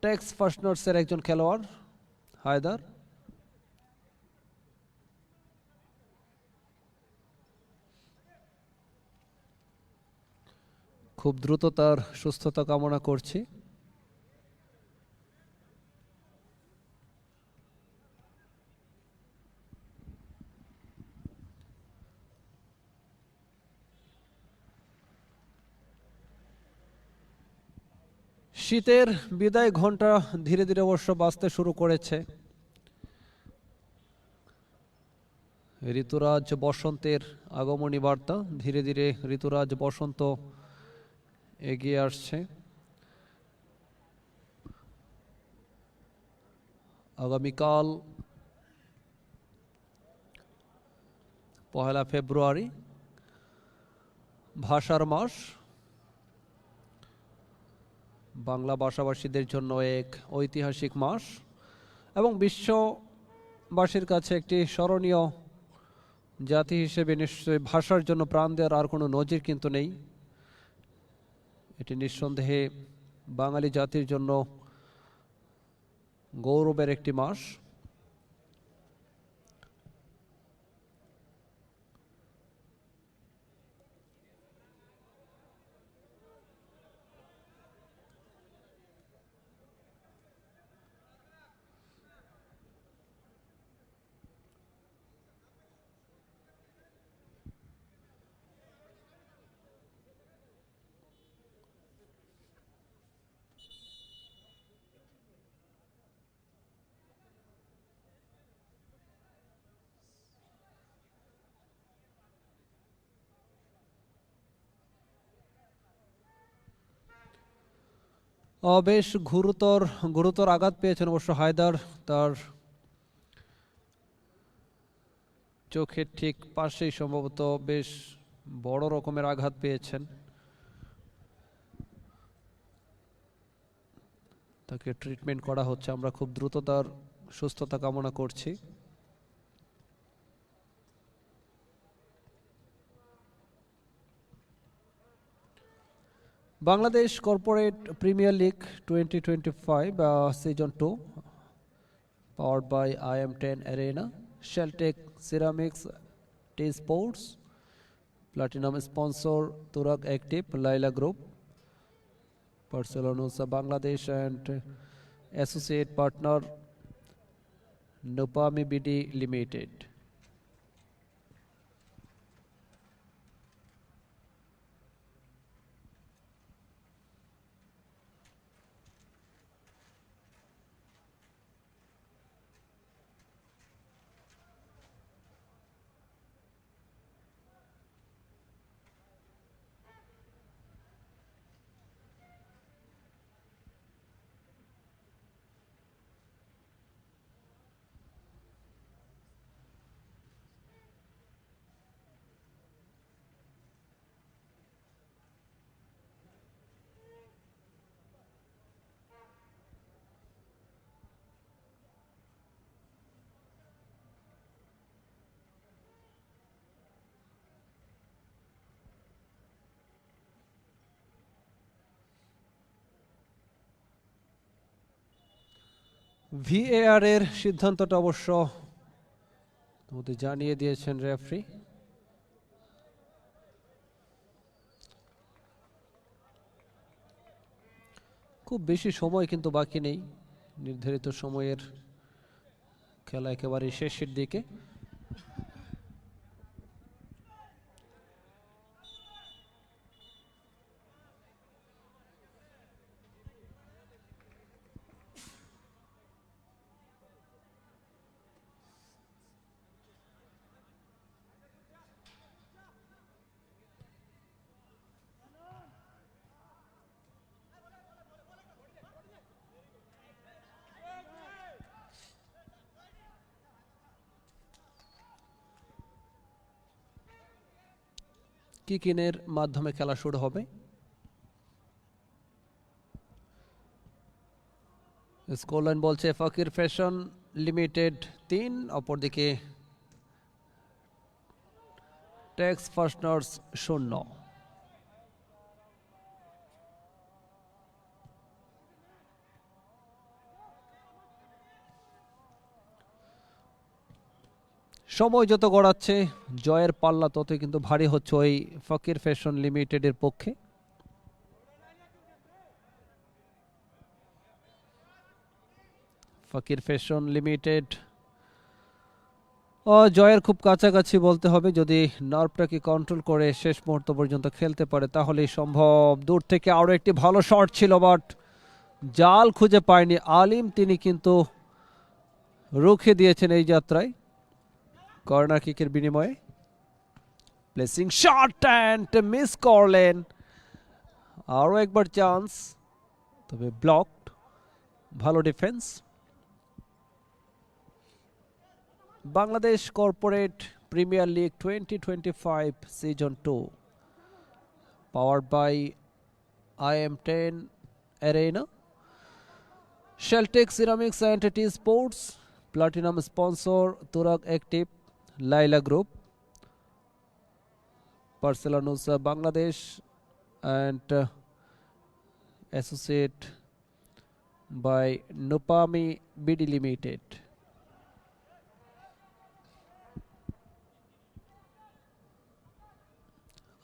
টেক্স ফার্স্টনার্সের একজন খেলোয়াড় হায়দার। খুব দ্রুত তার সুস্থতা কামনা করছি। শীতের বিদায় ঘন্টা ধীরে ধীরে অবশ্য বাজতে শুরু করেছে। ঋতুরাজ বসন্তের আগমনী বার্তা, ধীরে ধীরে ঋতুরাজ বসন্ত এগিয়ে আসছে। আগামীকাল 1 ফেব্রুয়ারি, ভাষার মাস, বাংলা ভাষাভাষীদের জন্য এক ঐতিহাসিক মাস এবং বিশ্ববাসীর কাছে একটি স্মরণীয় জাতি হিসেবে নিশ্চয়ই ভাষার জন্য প্রাণ দেওয়ার আর কোনো নজির কিন্তু নেই। এটি নিঃসন্দেহে বাঙালি জাতির জন্য গৌরবের একটি মাস। বেশ গুরুতর আঘাত পেয়েছেন অবশ্য হায়দার, তার চোখের ঠিক পাশেই সম্ভবত বেশ বড় রকমের আঘাত পেয়েছেন। তাকে ট্রিটমেন্ট করা হচ্ছে, আমরা খুব দ্রুত তার সুস্থতা কামনা করছি। Bangladesh corporate premier league 2025 season 2, powered by IM10 Arena, Sheltec Ceramics, T Sports, Platinum sponsor Turak Active, Laila Group, Barcelona's Bangladesh, and associate partner Nupami BD Limited. VAR এর সিদ্ধান্তটা অবশ্য তোমাদের জানিয়ে দিয়েছেন রেফারি। খুব বেশি সময় কিন্তু বাকি নেই, নির্ধারিত সময়ের খেলা একেবারে শেষের দিকে। কিকিনের মাধ্যমে খেলা শুরু হবে। স্কোরলাইন বলছে ফকির ফ্যাশন লিমিটেড 3, অপরদিকে টেক্স ফার্স্টনার্স 0। সময় যত গড়াচ্ছে জয়ের পাল্লা ততই কিন্তু ভারী হচ্ছে ওই ফকির ফ্যাশন লিমিটেডের পক্ষে। ফকির ফ্যাশন লিমিটেড জয়ের খুব কাছাকাছি বলতে হবে, যদি নার্ভটাকে কন্ট্রোল করে শেষ মুহূর্ত পর্যন্ত খেলতে পারে তাহলেই সম্ভব। দূর থেকে আরও একটি ভালো শট ছিল, বাট জাল খুঁজে পায়নি আলিম, তিনি কিন্তু রুখে দিয়েছেন এই যাত্রায় কর্নার কিকের বিনিময়ে। প্লেসিং শট অ্যান্ড মিস করলেন, আরও একবার চান্স, তবে ব্লকড। ভালো defence. Bangladesh corporate premier league 2025 season 2 powered by IM10 Arena, Sheltex Ceramics and Tea Sports, Platinum sponsor Turak Active, Laila Group, Barcelona's Bangladesh, and associate by Nupami BD Limited.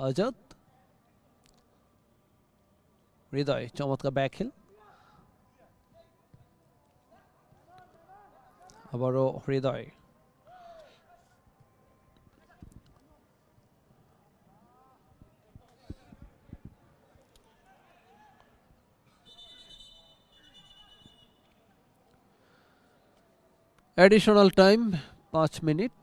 Azad, Hridoy চমৎকার backheel, আবারও হৃদয়। Additional time 5 minute.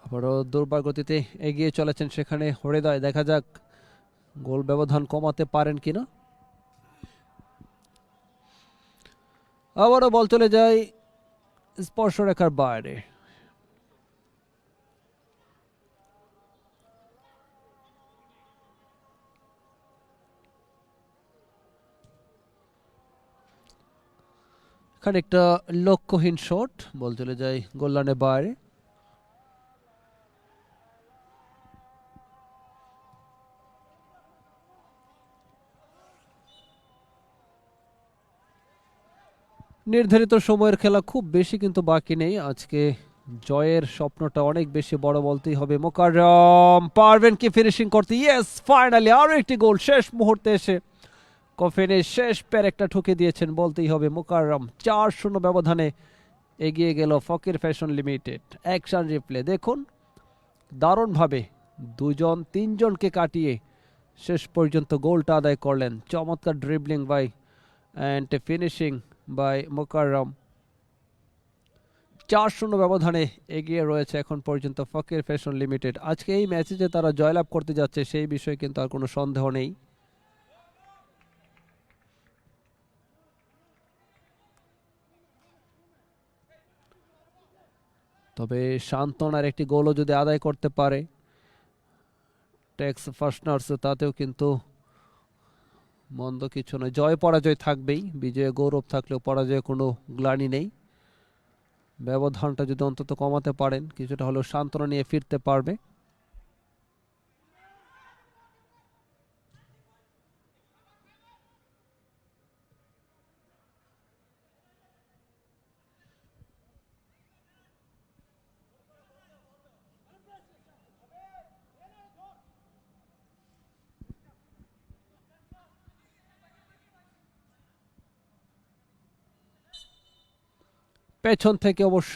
আবারও দুর্বার গতিতে এগিয়ে চলেছেন সেখানে হৃদয়, দেখা যাক গোল ব্যবধান কমাতে পারেন কিনা। আবারও বল চলে যায় স্পর্শরেখার বাইরে। খানিকটা লক্ষ্যহীন শট, বল চলে যায় গোল লাইনের বাইরে। নির্ধারিত সময়ের খেলা খুব বেশি কিন্তু বাকি নেই, আজকে জয়ের স্বপ্নটা অনেক বেশি বড় বলতেই হবে। মোকাররম পারবেন কি ফিনিশিং করতে? ইয়েস, ফাইনালি আরো একটি গোল শেষ মুহূর্তে এসে কফিনের শেষ প্যারেকটা ঠুকে দিয়েছেন বলতেই হবে মোকাররম। 4-0 ব্যবধানে এগিয়ে গেল ফকির ফ্যাশন লিমিটেড। অ্যাকশন রিপ্লে দেখুন, দারুণভাবে দুজন তিনজনকে কাটিয়ে শেষ পর্যন্ত গোলটা আদায় করলেন। চমৎকার dribbling by and finishing by Mokarram. 4-0 ব্যবধানে এগিয়ে রয়েছে এখন পর্যন্ত ফকির ফ্যাশন লিমিটেড। আজকে এই ম্যাচে যে তারা জয়লাভ করতে যাচ্ছে সেই বিষয়ে কিন্তু আর কোনো সন্দেহ নেই। তবে সান্তনার একটি গোলও যদি আদায় করতে পারে টেক্স ফার্স্টনার্স, তাতেও কিন্তু মন্দ কিছু নয়। জয় পরাজয় থাকবেই, বিজয়ে গৌরব থাকলেও পরাজয়ে কোনো গ্লানি নেই। ব্যবধানটা যদি অন্তত কমাতে পারেন, কিছুটা হলেও সান্ত্বনা নিয়ে ফিরতে পারবে। পেছন থেকে অবশ্য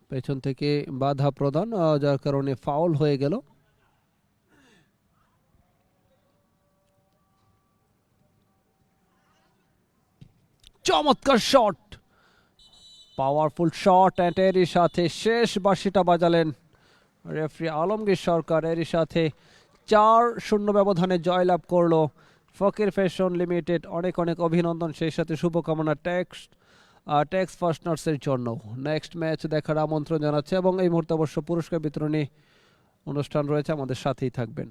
পেছন থেকে বাধা প্রদান, যার কারণে ফাউল হয়ে গেল। চমৎকার শট, পাওয়ারফুল শট, অ্যান্ড এরই সাথে শেষ বাঁশিটা বাজালেন রেফারি আলমগীর সরকার। এরই সাথে 4-0 ব্যবধানে জয়লাভ করলো ফকির ফ্যাশন লিমিটেড। অনেক অনেক অভিনন্দন, সেই সাথে শুভকামনা টেক্স ফার্স্টনার্সের জন্য। নেক্সট ম্যাচ দেখার আমন্ত্রণ জানাচ্ছে, এবং এই মুহূর্তে অবশ্য পুরস্কার বিতরণী অনুষ্ঠান রয়েছে, আমাদের সাথেই থাকবেন।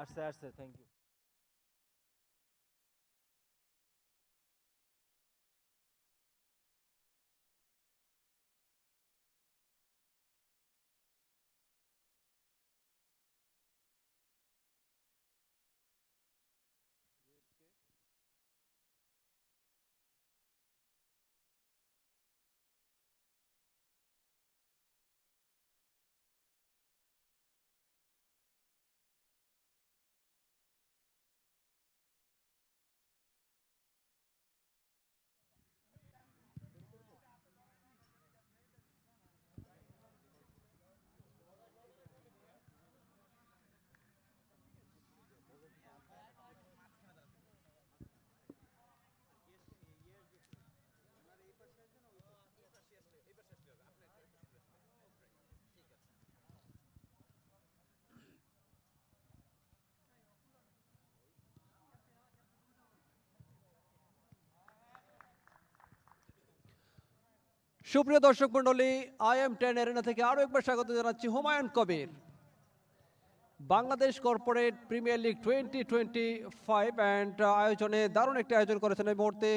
আসছে আসছে, থ্যাংক ইউ। সুপ্রিয় দর্শক মন্ডলী, IM10 এরিনা থেকে আরো একবার স্বাগত জানাচ্ছি Humayun Kabir. Bangladesh corporate premier league 2025 and আয়োজনে দারুণ একটি আয়োজন করেছেন। এই মুহূর্তে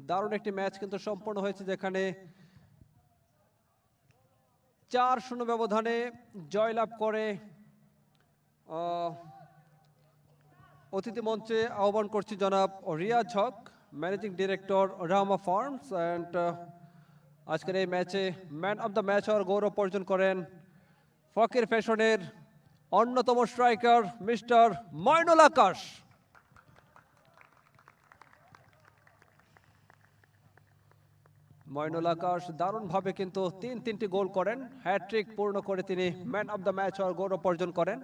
দারুণ একটি ম্যাচ কিন্তু সম্পন্ন হয়েছে, যেখানে 4-0 ব্যবধানে জয়লাভ করে অতিথি মঞ্চে আহ্বান করছি জনাব রিয়াজ হক, ম্যানেজিং ডিরেক্টর রাহমা ফার্মস। অ্যান্ড আজকের এই ম্যাচে ম্যান অফ দ্য ম্যাচ হওয়ার গৌরব অর্জন করেন ফকির ফ্যাশনের অন্যতম স্ট্রাইকার মিস্টার ময়নুল আকাশ। ময়নুল আকাশ দারুণভাবে কিন্তু তিনটি গোল করেন, হ্যাট্রিক পূর্ণ করে তিনি ম্যান অফ দ্য ম্যাচ হওয়ার গৌরব অর্জন করেন।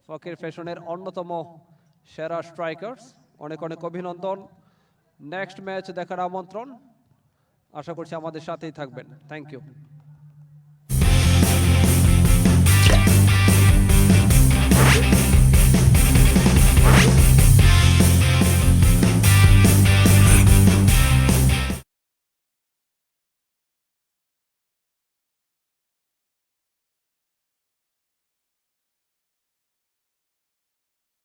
ফকির ফ্যাশনের অন্যতম সেরা স্ট্রাইকার্স, অনেক অনেক অভিনন্দন। নেক্সট ম্যাচ দেখার আমন্ত্রণ, আশা করছি আমাদের সাথেই থাকবেন। Thank you.